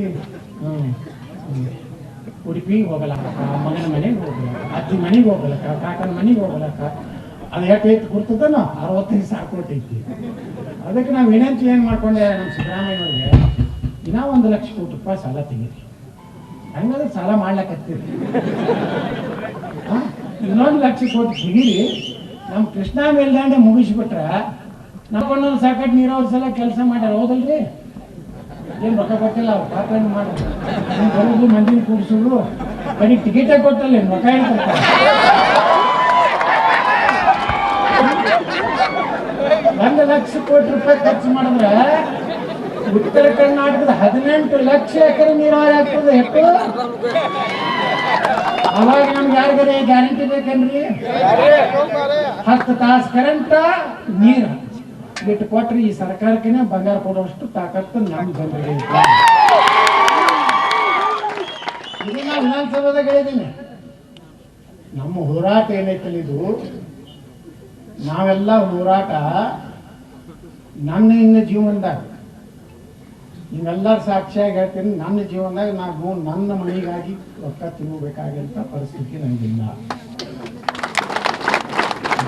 ಉಡುಪಿಗೆ ಹೋಗಲಕ್ಕ, ಮಗನ ಮನೆಗೆ ಹೋಗ್ಲಕ್ಕ, ಅಜ್ಜಿ ಮನೆಗೆ ಹೋಗಲಕ್ಕ, ಕಾಕನ ಮನೆಗೆ ಹೋಗಲಕ್ಕ. ಅದು ಎಷ್ಟು ಕೊಡ್ತದನ 65,000 ಕೋಟಿ ಐತಿ. ಅದಕ್ಕೆ ನಾವು ವಿನಂತಿ ಏನು ಮಾಡ್ಕೊಂಡೆ ನಮ್ಮ ಸಿದ್ದರಾಮಯ್ಯವ್ರಿಗೆ, ಇನ್ನೂ 1,00,000 ಕೋಟಿ ರೂಪಾಯಿ ಸಾಲ ತೆಗೀರಿ. ಹಂಗಾದ್ರೆ ಸಾಲ ಮಾಡ್ಲಕತ್ತೀರಿ, ಇನ್ನೊಂದು 1,00,000 ಕೋಟಿ ತೆಗೀರಿ. ನಮ್ಮ ಕೃಷ್ಣಾ ಮೇಲ್ದಂಡೆ ಮುಗಿಸ್ಬಿಟ್ರೆ ನಾವು ಸಾಕಟ್ಟು ನೀರಾವರಿ ಸಲ ಕೆಲಸ ಮಾಡ್ಯಾರ, ಹೌದಲ್ರಿ? ಏನು ರೊಕ್ಕ ಕೊಟ್ಟಿಲ್ಲ, ಅವ್ರು ಪಾತ್ರ ಮಾಡಿದ್ರು, ಬರೋದು ಮಂದಿನ ಕೂರಿಸೋದು, ಬರೀ ಟಿಕೆಟೇ ಕೊಟ್ಟಲ್ಲ, ರೊಕ್ಕ ಏನು ಕೊಡ್ತಾರೆ? 1,00,000 ಕೋಟಿ ರೂಪಾಯಿ ಖರ್ಚು ಮಾಡಿದ್ರೆ ಉತ್ತರ ಕರ್ನಾಟಕದ 18 ಲಕ್ಷ ಎಕರೆ ನೀರಾವರಿ ಆಗ್ತದೆ. ಹೆಚ್ಚು ಅವಾಗ ನಮ್ಗೆ ಯಾರಿಗಾರೆ ಗ್ಯಾರಂಟಿ ಬೇಕನ್ರಿ? 10 ತಾಸು ಕರೆಂಟ್ ನೀರು ಬಿಟ್ಟು ಕೊಟ್ರಿ ಈ ಸರ್ಕಾರಕ್ಕೆ ಬಂಗಾರ ಕೊಡುವಷ್ಟು ತಾಕತ್ತು ನಮ್ಮ ಜನರಿಗೆ. ಇದು ನಾವು ವಿಧಾನಸಭಾದಾಗ ಹೇಳಿದ್ದೀನಿ. ನಮ್ಮ ಹೋರಾಟ ಏನೈತಲ್ಲ, ಇದು ನಾವೆಲ್ಲ ಹೋರಾಟ ನನ್ನ ಇನ್ನ ಜೀವನದಾಗ ನಿಮ್ಮೆಲ್ಲರ ಸಾಕ್ಷಿಯಾಗಿ ಹೇಳ್ತೀನಿ, ನನ್ನ ಜೀವನದಾಗ ನಾನು ನನ್ನ ಮನೆಗಾಗಿ ರೊಕ್ಕ ತಿನ್ನಬೇಕಾಗಂತ ಪರಿಸ್ಥಿತಿ ನನಗಿಲ್ಲ.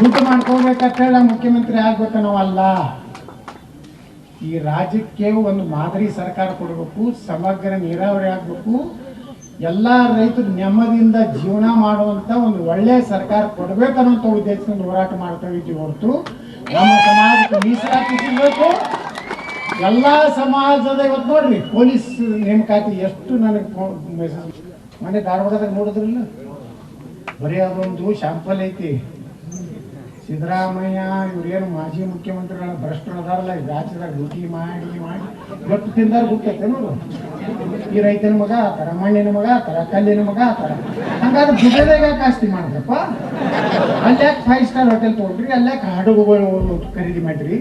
ದುಡ್ಡು ಮಾಡ್ಕೋಬೇಕಂತೇಳಿ ಮುಖ್ಯಮಂತ್ರಿ ಆಗ್ಬೇಕನ್ನೋವಲ್ಲ. ಈ ರಾಜ್ಯಕ್ಕೆ ಒಂದು ಮಾದರಿ ಸರ್ಕಾರ ಕೊಡಬೇಕು, ಸಮಗ್ರ ನೀರಾವರಿ ಆಗಬೇಕು, ಎಲ್ಲ ರೈತರು ನೆಮ್ಮದಿಯಿಂದ ಜೀವನ ಮಾಡುವಂತ ಒಂದು ಒಳ್ಳೆಯ ಸರ್ಕಾರ ಕೊಡಬೇಕನ್ನುವಂಥ ಉದ್ದೇಶದಿಂದ ಹೋರಾಟ ಮಾಡ್ತಾ ಇದ್ದೀವಿ ಹೊರತು ನಮ್ಮ ಸಮಾಜಕ್ಕೆ ಮೀಸಲಾತಿ ಸಿಗಬೇಕು. ಎಲ್ಲ ಸಮಾಜದ ಇವತ್ತು ನೋಡ್ರಿ ಪೊಲೀಸ್ ನೇಮಕಾತಿ ಎಷ್ಟು ನನಗೆ ಮೆಸೇಜ್ ಮೊನ್ನೆ ಧಾರವಾಡದಾಗ ನೋಡಿದ್ರಿಲ್ಲ, ಬರೀ ಅದೊಂದು ಶಾಂಪಲ್ ಐತಿ. ಸಿದ್ದರಾಮಯ್ಯ ಇವ್ರೇನು ಮಾಜಿ ಮುಖ್ಯಮಂತ್ರಿಗಳ ಭ್ರಷ್ಟರು ಅದಾರಲ್ಲ, ಈ ರಾಜ್ಯದಾಗ ಡ್ಯೂಟಿ ಮಾಡಿ ಮಾಡಿ ಗೊತ್ತು ತಿಂದಾರ ಗೊತ್ತೈತೆ ನೋಡು. ಈ ರೈತನ ಮಗ ಆತರ, ಮಣ್ಣಿನ ಮಗ ಆತರ, ಕಲ್ಲಿನ ಮಗ ಆತರ. ಹಂಗಾದ್ರೆ ದುಡ್ಡದಾಗ ಯಾಕೆ ಆಸ್ತಿ ಮಾಡಿದ್ರಪ್ಪ? ಅಲ್ಲ್ಯಾಕೆ 5 ಸ್ಟಾರ್ ಹೋಟೆಲ್ ತೊಗೊಂಡ್ರಿ, ಅಲ್ಲ್ಯಾಕೆ ಹಡಗುಗಳು ಖರೀದಿ ಮಾಡಿರಿ?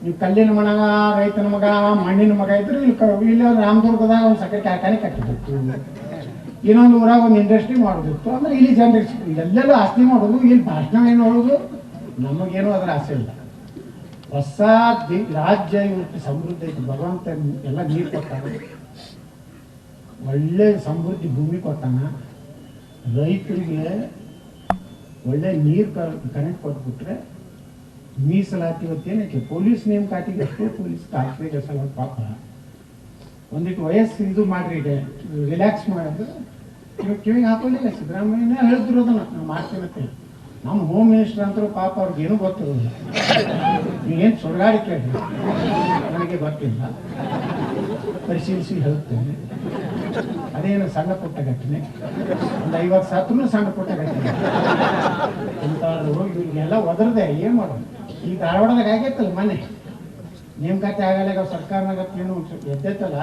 ನೀವು ಕಲ್ಲಿನ ಮಗ, ರೈತನ ಮಗ, ಮಣ್ಣಿನ ಮಗ ಇದ್ರೆ ಇಲ್ಲಿ ರಾಮದುರ್ಗದಾಗ ಒಂದು ಸಕ್ಕರೆ ಕಾರ್ಖಾನೆ ಕಟ್ಟಿಬಿಟ್ಟು, ಇನ್ನೊಂದು ಊರಾಗ ಒಂದು ಇಂಡಸ್ಟ್ರಿ ಮಾಡೋದಿತ್ತು. ಅಂದ್ರೆ ಇಲ್ಲಿ ಜನರಿಗೆ ಎಲ್ಲೆಲ್ಲೂ ಆಸ್ತಿ ಮಾಡೋದು, ಇಲ್ಲಿ ಭಾಷಣ ಏನು ಮಾಡೋದು, ನಮಗೇನು ಅದರ ಆಸೆ ಇಲ್ಲ. ಹೊಸ ರಾಜ್ಯ ಇವತ್ತು ಸಮೃದ್ಧ ಐತಿ. ಭಗವಂತ ಎಲ್ಲ ನೀರು ಕೊಟ್ಟಾನ, ಒಳ್ಳೆ ಸಮೃದ್ಧಿ ಭೂಮಿ ಕೊಟ್ಟಾನ. ರೈತರಿಗೆ ಒಳ್ಳೆ ನೀರು ಕನೆಕ್ಟ್ ಕೊಟ್ಬಿಟ್ರೆ ಮೀಸಲಾತಿ ಇವತ್ತೇನೈತಿ ಪೊಲೀಸ್ ನೇಮಕಾತಿಗೆ ಅಷ್ಟೇ ಪೊಲೀಸ್ ಕಾರ್ಪೊರೇಟ್ ಸಲ ಪಾಪ ಒಂದಿಟ್ಟು ವಯಸ್ಸು ಇದು ಮಾಡ್ರಿ, ರಿಲ್ಯಾಕ್ಸ್ ಮಾಡೋದು ಕಿವಿಗೆ ಹಾಕೊಳ್ಳಿಲ್ಲ. ಸಿದ್ದರಾಮಯ್ಯನೇ ಹೇಳ್ತಿರೋದನ್ನ ನಾವು ಮಾಡ್ತೀನಂತೆ. ನಮ್ಮ ಹೋಮ್ ಮಿನಿಸ್ಟರ್ ಅಂತರೂ ಪಾಪ ಅವ್ರಿಗೇನು ಗೊತ್ತಿರೋದಿಲ್ಲ. ನೀವೇನು ಸುಳ್ಗಾಡಿ ಕೇಳಿ, ನನಗೆ ಗೊತ್ತಿಲ್ಲ, ಪರಿಶೀಲಿಸಿ ಹೇಳುತ್ತೇನೆ. ಅದೇನು ಸಣ್ಣ ಪುಟ್ಟ ಘಟನೆ, ಒಂದು 50 ಸತ್ರೂ ಸಣ್ಣ ಪುಟ್ಟ ಘಟನೆ ಅಂತಾದ್ರು ಇವ್ರಿಗೆಲ್ಲ ಒದರದೆ ಏನು ಮಾಡೋದು? ಈ ಧಾರವಾಡದಾಗ ಆಗೈತಲ್ಲ ಮನೆ ನೇಮಕಾತಿ ಆಗಲ್ಲ, ಸರ್ಕಾರನಾಗ ಏನು ಎದ್ದೈತಲ್ಲ.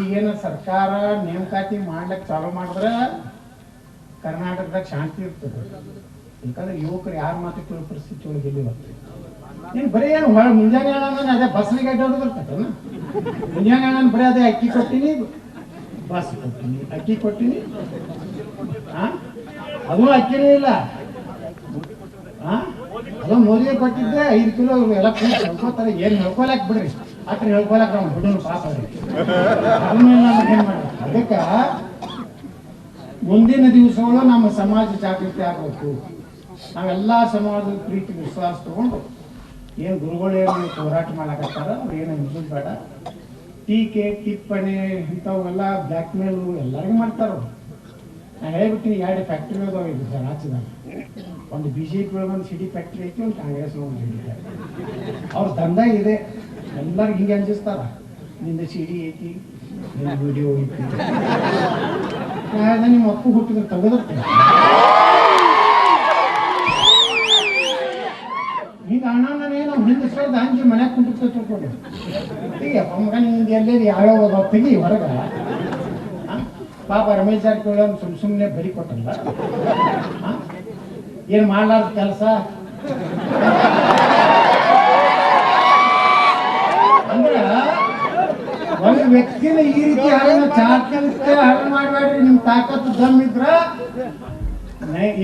ಈಗೇನು ಸರ್ಕಾರ ನೇಮಕಾತಿ ಮಾಡ್ಲಿಕ್ಕೆ ಚಾಲೂ ಮಾಡಿದ್ರೆ ಕರ್ನಾಟಕದಾಗ ಶಾಂತಿ ಇರ್ತದೆ. ಯಾಕಂದ್ರೆ ಯುವಕರು ಯಾರ ಮಾತು ಕೇಳೋ ಪರಿಸ್ಥಿತಿ ಒಳಗೆ ಎಲ್ಲಿ ಬರ್ತದೆ. ನೀನು ಬರೀ ಏನು ಮುಂಜಾನೆ ಹೇಳೋಣ ಅದೇ ಬಸ್ನಿಗೆ ಅಡ್ಡಾಡೋದಿರ್ತೈತಲ್ಲ. ಮುಂಜಾನೆ ಹೇಳೋಣ ಬರೀ ಅದೇ ಅಕ್ಕಿ ಕೊಟ್ಟಿನಿ, ಬಸ್ ಕೊಟ್ಟಿನಿ, ಅಕ್ಕಿ ಕೊಟ್ಟಿನಿ, ಅದು ಅಕ್ಕಿನೇ ಇಲ್ಲ. ಅದು ಮೋದಿಗೆ ಕೊಟ್ಟಿದ್ದೆ 5 ಕಿಲೋ ಎಲ್ಲ ಹೇಳ್ಕೋತಾರೆ. ಏನು ಹೇಳ್ಕೊಳಕ್ ಬಿಡ್ರಿ, ಆತರ ಹೇಳ್ಕೊಳಕ್ ನಾವು ಬಿಡೋನು ಪಾಪ ಅವ್ರಿಗೆ. ಏನ್ ಮಾಡಿ ಅದಕ್ಕೆ ಮುಂದಿನ ದಿವಸಗಳು ನಮ್ಮ ಸಮಾಜ ಜಾಗೃತಿ ಆಗಬೇಕು. ನಾವೆಲ್ಲ ಸಮಾಜದ ಪ್ರೀತಿ ವಿಶ್ವಾಸ ತಗೊಂಡು ಏನು ಗುರುಗಳು ಏನು ಹೋರಾಟ ಮಾಡಕತ್ತಾರ ಅವ್ರು ಏನು ಅನ್ಸೋದು ಬೇಡ. ಟೀಕೆ ಟಿಪ್ಪಣಿ ಇಂಥವೆಲ್ಲ ಬ್ಲ್ಯಾಕ್ ಮೇಲು ಎಲ್ಲರಿಗೂ ಮಾಡ್ತಾರ. ನಾನು ಹೇಳ್ಬಿಟ್ಟಿನಿ 2 ಫ್ಯಾಕ್ಟ್ರಿ ಅದಾವ ಇದು ರಾಜ್ಯದಾಗ. ಒಂದು BJP ಒಂದು ಸಿಡಿ ಫ್ಯಾಕ್ಟ್ರಿ ಐತಿ, ಒಂದು ಕಾಂಗ್ರೆಸ್ ಒಂದು ಸಿಡಿ ಫ್ಯಾಕ್ಟ್ರಿ. ಅವ್ರ ದಂಧ ಇದೆ, ಎಲ್ಲರಿಗೂ ಹಿಂಗೆ ಅಂಜಿಸ್ತಾರ. ನಿಂದ ಸಿಡಿ ಐತಿ, ನಿನ್ನ ವಿಡಿಯೋ ಐತಿ, ನಿಮ್ಮ ಅಪ್ಪು ಹುಟ್ಟಿದ್ರೆ ತೆಗೆದಿರ್ತೀನಿ. ಈಗ ಅಣ್ಣನೇನು ಹಿಂದೆ ಸೋದ ಅಂಜಿ ಮನ್ಯಾಗ ಕುಂಡಿರ್ತ ತಿಳ್ಕೊಂಡು ತೆಗಿಯಪ್ಪ ಮಗ, ನಿಂಗೆ ಎಲ್ಲೇರಿ ಯಾವ್ಯಾವ ತೆಗಿ ಹೊರಗ. ಪಾಪ ರಮೇಶ್ ಜಾರಕಿಹೊಳಿ ಸುಮ್ಮನೆ ಬರಿ ಕೊಟ್ಟಲ್ಲ, ಏನು ಮಾಡ್ಲಾರ್ದ ಕೆಲಸ. ಅಂದ್ರ ಒಂದು ವ್ಯಕ್ತಿನ ಈ ರೀತಿ ಹರಣ ಮಾಡಬೇಡ್ರಿ. ನಿಮ್ ತಾಕತ್ತು ದಮ್ಮಿದ್ರ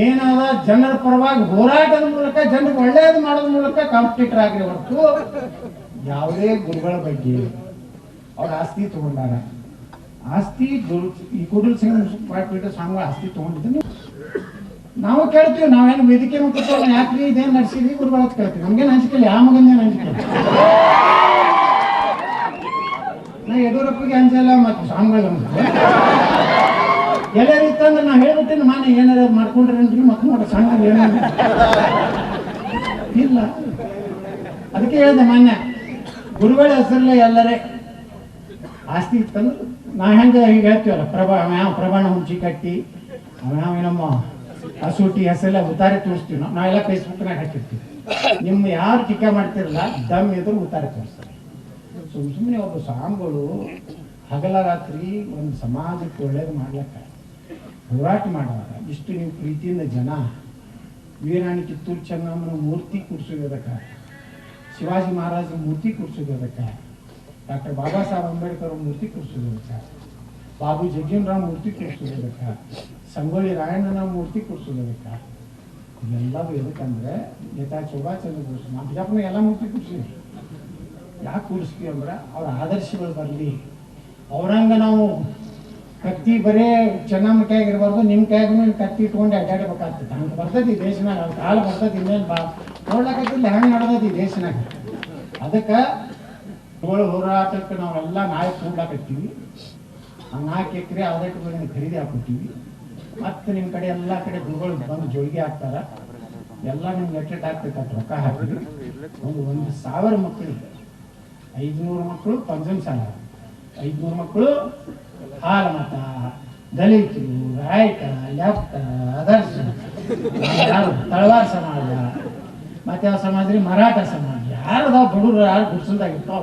ಏನಾದ ಜನರ ಪರವಾಗಿ ಹೋರಾಟದ ಮೂಲಕ ಜನರಿಗೆ ಒಳ್ಳೇದು ಮಾಡೋದ್ರ ಮೂಲಕ ಕಾಂಪಿಟೇಟರ್ ಆಗ್ರಿ ಹೊರತು ಯಾವುದೇ ಗುರುಗಳ ಬಗ್ಗೆ ಅವ್ರ ಆಸ್ತಿ ತಗೊಂಡಾರ. ಆಸ್ತಿ ಈ ಕೂಡಲ ಸಂಘ ಸ್ವಾಮಿಗಳ ಆಸ್ತಿ ತಗೊಂಡಿದ್ದೀನಿ ನಾವು ಕೇಳ್ತೀವಿ. ನಾವೇನು ವೇದಿಕೆ ಕೂತ್ಕೊಂಡು ಯಾಕ್ರಿ ಇದೇನು ನಡೆಸಿದ್ವಿ ಗುರುಗಳ ಕೇಳ್ತೀವಿ. ನಮ್ಗೇನು ಹಂಚಿಕೆಲ್ಲ, ಯಾವ ಮಗಂದೇನು ಹಂಚಿಕೆ. ನಾ ಯಡಿಯೂರಪ್ಪಗೆ ಹಂಚಲ್ಲ, ಮತ್ತು ಸ್ವಾಮಿಗಳು ಎಲ್ಲರೂ ಇತ್ತಂದ್ರೆ ನಾವು ಹೇಳ್ಬಿಟ್ಟಿನ ಮಾನೆ ಏನಾರ ಮಾಡ್ಕೊಂಡ್ರೇನ್ರಿ ಮತ್ತೆ ನೋಡ್ರಿ ಸಂಘ ಏನ ಇಲ್ಲ. ಅದಕ್ಕೆ ಹೇಳಿದೆ ಮಾನ್ಯ ಗುರುಗಳ ಹೆಸರಲ್ಲೇ ಎಲ್ಲರೇ ಆಸ್ತಿ ಇತ್ತಂದ್ರೆ ನಾ ಹೆಂಗೆ ಹೀಗೆ ಹೇಳ್ತೀವಲ್ಲ, ಯಾವ ಪ್ರಮಾಣ ಹುಂಚಿ ಕಟ್ಟಿ ಏನಮ್ಮ ಹಸೂಟಿ ಹೆಸರೆಲ್ಲ ಉತ್ತಾರೆ ತೋರಿಸ್ತೀವಿ. ನಾವೆಲ್ಲ ಫೇಸ್ಬುಕ್ನಾಗ ಹಾಕಿರ್ತೀವಿ. ನಿಮ್ಮ ಯಾರು ಟೀಕೆ ಮಾಡ್ತಿರಲ್ಲ ದಮ್ ಎದುರು ಉತ್ತಾರೆ ತೋರಿಸ್ತಾರೆ. ಸುಮ್ಮನೆ ಒಬ್ಬ ಸ್ವಾಮಿಗಳು ಹಗಲ ರಾತ್ರಿ ಒಂದು ಸಮಾಜಕ್ಕೆ ಒಳ್ಳೇದು ಮಾಡ್ಲಿಕ್ಕೆ ಹೋರಾಟ ಮಾಡುವಾಗ ಇಷ್ಟು ನೀವು ಪ್ರೀತಿಯಿಂದ ಜನ ವೀರಾಣಿ ಕಿತ್ತೂರು ಚೆನ್ನಮ್ಮನ ಮೂರ್ತಿ ಕೂರಿಸೋದಕ್ಕೆ, ಶಿವಾಜಿ ಮಹಾರಾಜರ ಮೂರ್ತಿ ಕೂರಿಸೋದಕ್ಕೆ, ಡಾಕ್ಟರ್ ಬಾಬಾ ಸಾಹೇಬ್ ಅಂಬೇಡ್ಕರ್ ಮೂರ್ತಿ ಕೂರಿಸೋದಕ್ಕೆ, ಬಾಬು ಜಗ್ಗೀನ್ರಾವ್ ಮೂರ್ತಿ ಕೂರಿಸೋದಕ್ಕೆ, ಸಂಗೊಳ್ಳಿ ರಾಯಣ್ಣನ ಮೂರ್ತಿ ಕೂರಿಸೋದಕ್ಕೆ, ಇದೆಲ್ಲವೂ ಎದಕ್ಕಂದ್ರೆ ನೇತಾಜಿ ಸುಭಾಷ್ ಚಂದ್ರ ಬೋಸ್. ನಮ್ಮ ಬಿಜಾಪುರ ಎಲ್ಲ ಮೂರ್ತಿ ಕೂರಿಸಿದ್ವಿ. ಯಾಕೆ ಕೂಡಿಸ್ತೀವಿ ಅಂದ್ರೆ ಅವ್ರ ಆದರ್ಶಗಳು ಬರಲಿ. ಅವ್ರಂಗ ನಾವು ಕತ್ತಿ ಬರೇ ಚೆನ್ನಮ್ಮ ಕೈಯಾಗ ಇರಬಾರ್ದು, ನಿಮ್ಮ ಕೈಯಾಗ ಕತ್ತಿ ಇಟ್ಕೊಂಡು ಅಡ್ಡಾಡ್ಬೇಕಾಗ್ತದೆ. ಹಂಗೆ ಬರ್ತೈತಿ ದೇಶನಾಗ, ಅವ್ರ ಕಾಲ ಬರ್ತೈತಿ. ಇನ್ನೇನು ನೋಡ್ಲಕತ್ತಿಲ್ಲ ಹೆಂಗೆ ನಡೆದೈತಿ ದೇಶನಾಗ. ಅದಕ್ಕೆ ಹೋರಾಟಕ್ಕೆ ನಾವೆಲ್ಲ ನಾಳೆ ಕೂಡ್ಲಾಕತ್ತೀವಿ. ಆ 4 ಎಕರೆ ಆದಾಯಕ್ಕೆ ಖರೀದಿ ಹಾಕ್ಬಿಟ್ಟಿವಿ. ಮತ್ತು ನಿಮ್ಮ ಕಡೆ ಎಲ್ಲ ಕಡೆ ಗುರುಗಳು ಬಂದು ಜೋಳಿಗೆ ಹಾಕ್ತಾರ. ಎಲ್ಲ ನಿಮ್ಗೆ ಎಟ್ಟೆಟ್ ಹಾಕ್ಬೇಕು ಅಂತ ರೊಕ್ಕ ಹಾಕಿದ್ವಿ. 1,000 ಮಕ್ಕಳಿಗೆ 500 ಮಕ್ಕಳು ಪಂಚಮ ಶಾಲ, 500 ಮಕ್ಕಳು ಹಾಲು ಮತ, ದಲಿತರು, ರಾಯಕ, ಲೆಫ್ಟ, ಅದರ್ಶ, ತಳವಾರ ಸಮಾಜ, ಮತ್ತೆ ಯಾವ ಸಮಾಜ ರೀ, ಮರಾಠ ಸಮಾಜ, ಯಾರದಾವ ಬಡವರು ಯಾರು ಗುಡ್ಸಲ್ದಾಗಿರ್ತಾವ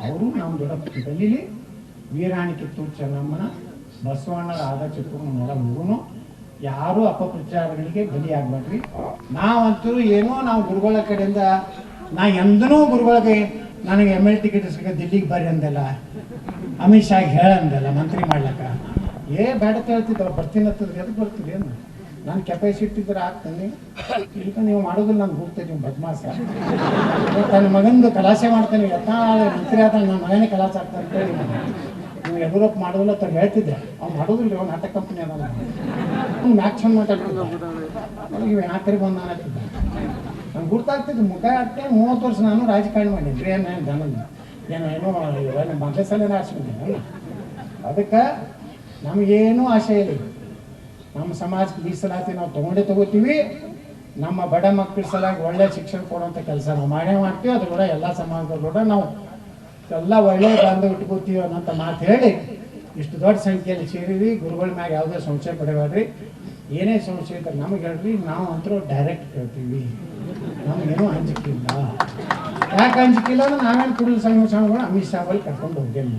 ಅವರು ನಮ್ಮ ದೊಡ್ಡ ಗಲ್ಲಿಲಿ ವೀರಾಣಿ ಕಿತ್ತೂರು ಚೆನ್ನಮ್ಮನ ಬಸವಣ್ಣರ ಆದರ್ಶಕ್ಕೆಲ್ಲ ಹುಡುಗನು ಯಾರು ಅಪಪ್ರಚಾರಗಳಿಗೆ ಬಲಿಯಾಗಬೇಡ್ರಿ. ನಾವಂತೂ ಏನೋ ನಾವು ಗುರುಗಳ ಕಡೆಯಿಂದ ನಾ ಎಂದನೂ ಗುರುಗಳಿಗೆ ನನಗೆ ML ಟಿಕೆಟ್ ಸಿಕ್ಕ ದಿಲ್ಲಿಗೆ ಬರ್ರಿ ಅಂದಲ್ಲ, ಅಮಿತ್ ಶಾಗೆ ಹೇಳಂದಲ್ಲ ಮಂತ್ರಿ ಮಾಡ್ಲಕ್ಕ. ಬೇಡ ಹೇಳ್ತಿದ್ದ ಬರ್ತೀನಿ ಅಂತಂದ್ರೆ ಎದಕ್ಕೆ ಬರ್ತೀರಿ ಏನು? ನಾನು ಕೆಪಾಸಿಟಿ ಇದ್ರೆ ಆಗ್ತಾನೆ. ಈಗ ನೀವು ಮಾಡೋದಿಲ್ಲ, ನಾನು ಹೋಗ್ತೇನೆ. ನೀವು ಬದ್ಮಾಸ ತನ್ನ ಮಗಂದು ಕಲಾಸೆ ಮಾಡ್ತಾನೆ. ಮಂತ್ರಿ ಆದ ನನ್ನ ಮಗನೇ ಕಲಾಸ ಆಗ್ತಾನೆ ಅಂತೇಳಿ ನೀವು ಯಡಿಯೂರಪ್ಪ ಮಾಡೋದಿಲ್ಲ ಅಂತ ಹೇಳ್ತಿದ್ದೆ. ಅವ್ನು ಮಾಡೋದಿಲ್ಲ. ಅವ್ನು ನಾಟಕ ಕಂಪ್ನಿ ಅದ, ಅವ್ನು ಮ್ಯಾಕ್ಸಿಮಮ್ ಮಾತಾಡ್ತಿದ್ದ. ಇವ ಯಾಕರಿ ಬಂದು ನಾನು ಆಗ್ತಿದ್ದೆ. ನಂಗೆ ಗುರ್ತಾಗ್ತಿದ್ದು ಮುಖ ಆಗ್ತೇ. 30 ವರ್ಷ ನಾನು ರಾಜಕಾರಣ ಮಾಡೀನಿ ರೀ. ಏನು ಏನೋ ನಮ್ಮ ಮೊದಲೇ ಸಲ ಆರಿಸ್ಕೊಂಡಿದ್ದೆ. ಅದಕ್ಕೆ ನಮಗೇನೂ ಆಶೆ ಇಲ್ಲ. ನಮ್ಮ ಸಮಾಜಕ್ಕೆ ಮೀಸಲಾತಿ ನಾವು ತಗೋತೀವಿ. ನಮ್ಮ ಬಡ ಮಕ್ಕಳ ಸಲಾಗಿ ಒಳ್ಳೆ ಶಿಕ್ಷಣ ಕೊಡುವಂಥ ಕೆಲಸ ನಾವು ಮಾಡೇ ಮಾಡ್ತೀವಿ. ಅದು ಕೂಡ ಎಲ್ಲ ಸಮಾಜದವ್ರು ಕೂಡ ನಾವು ಎಲ್ಲ ಒಳ್ಳೆಯ ಬಾಂಧವ ಇಟ್ಕೋತೀವಿ ಅನ್ನೋಂಥ ಮಾತು ಹೇಳಿ ಇಷ್ಟು ದೊಡ್ಡ ಸಂಖ್ಯೆಯಲ್ಲಿ ಸೇರಿದ್ವಿ. ಗುರುಗಳ ಮ್ಯಾಗ ಯಾವುದೇ ಸಂಶಯ ಪಡೆಬೇಡ್ರಿ. ಏನೇ ಸಂಶಯ ಇದ್ರೆ ನಮಗೆ ಹೇಳ್ರಿ. ನಾವು ಅಂತರೂ ಡೈರೆಕ್ಟ್ ಹೇಳ್ತೀವಿ. ನಮಗೇನೂ ಅಂಜಿಕಿಲ್ಲ. ಯಾಕೆ ಅಂಜಿಕಿಲ್ಲ ಅಂದ್ರೆ ನಾವೇನು ಕುಡಿದ ಸಂಘಗಳು ಅಮಿತ್ ಶಾ ಬಳಿ ಕರ್ಕೊಂಡು ಹೋಗಿಲ್ಲ,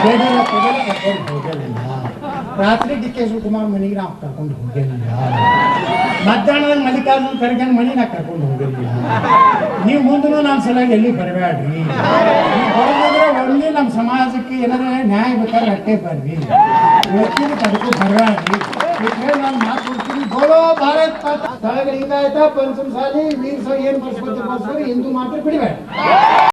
ಯಡಿಯೂರಪ್ಪಲ್ಲಿ ಕರ್ಕೊಂಡು ಹೋಗಿಲ್ಲ, ರಾತ್ರಿ DK ಶಿವಕುಮಾರ್ ಮನೆಗೆ ನಾವು ಕರ್ಕೊಂಡು ಹೋಗಿಲ್ಲ, ಮಧ್ಯಾಹ್ನದಲ್ಲಿ ಮಲ್ಲಿಕಾರ್ಜುನ ಖರ್ಗೆ ಮನೆ ನಾವು ಕರ್ಕೊಂಡು ಹೋಗಿಲ್ಲ. ನೀವು ಮುಂದೂ ನಮ್ಮ ಸಲುವಾಗಿ ಎಲ್ಲಿ ಬರಬೇಡ್ರಿ. ಬರೋದ್ರೆ ಒಳ್ಳೆ ನಮ್ಮ ಸಮಾಜಕ್ಕೆ ಏನಾದ್ರೆ ನ್ಯಾಯ ಬೇಕಾದ್ರೆ ಅಟ್ಟೆ ಬರ್ರಿ. ಇವತ್ತಿನ ಅದಕ್ಕೂ ಬರಬೇಡ್ರಿ. ನಾನು ಮಾತು ಕೊಡ್ತೀನಿ. ಬೋಲೋ ಭಾರತ್ ಮಾತಾ. ಲಿಂಗಾಯತ ಪಂಚಮಸಾಲಿ ವೀರ ಏನು ಬರ್ಸ್ಕೊತೀವಿ ಹಿಂದೂ ಮಾತ್ರ ಬಿಡಬೇಡ.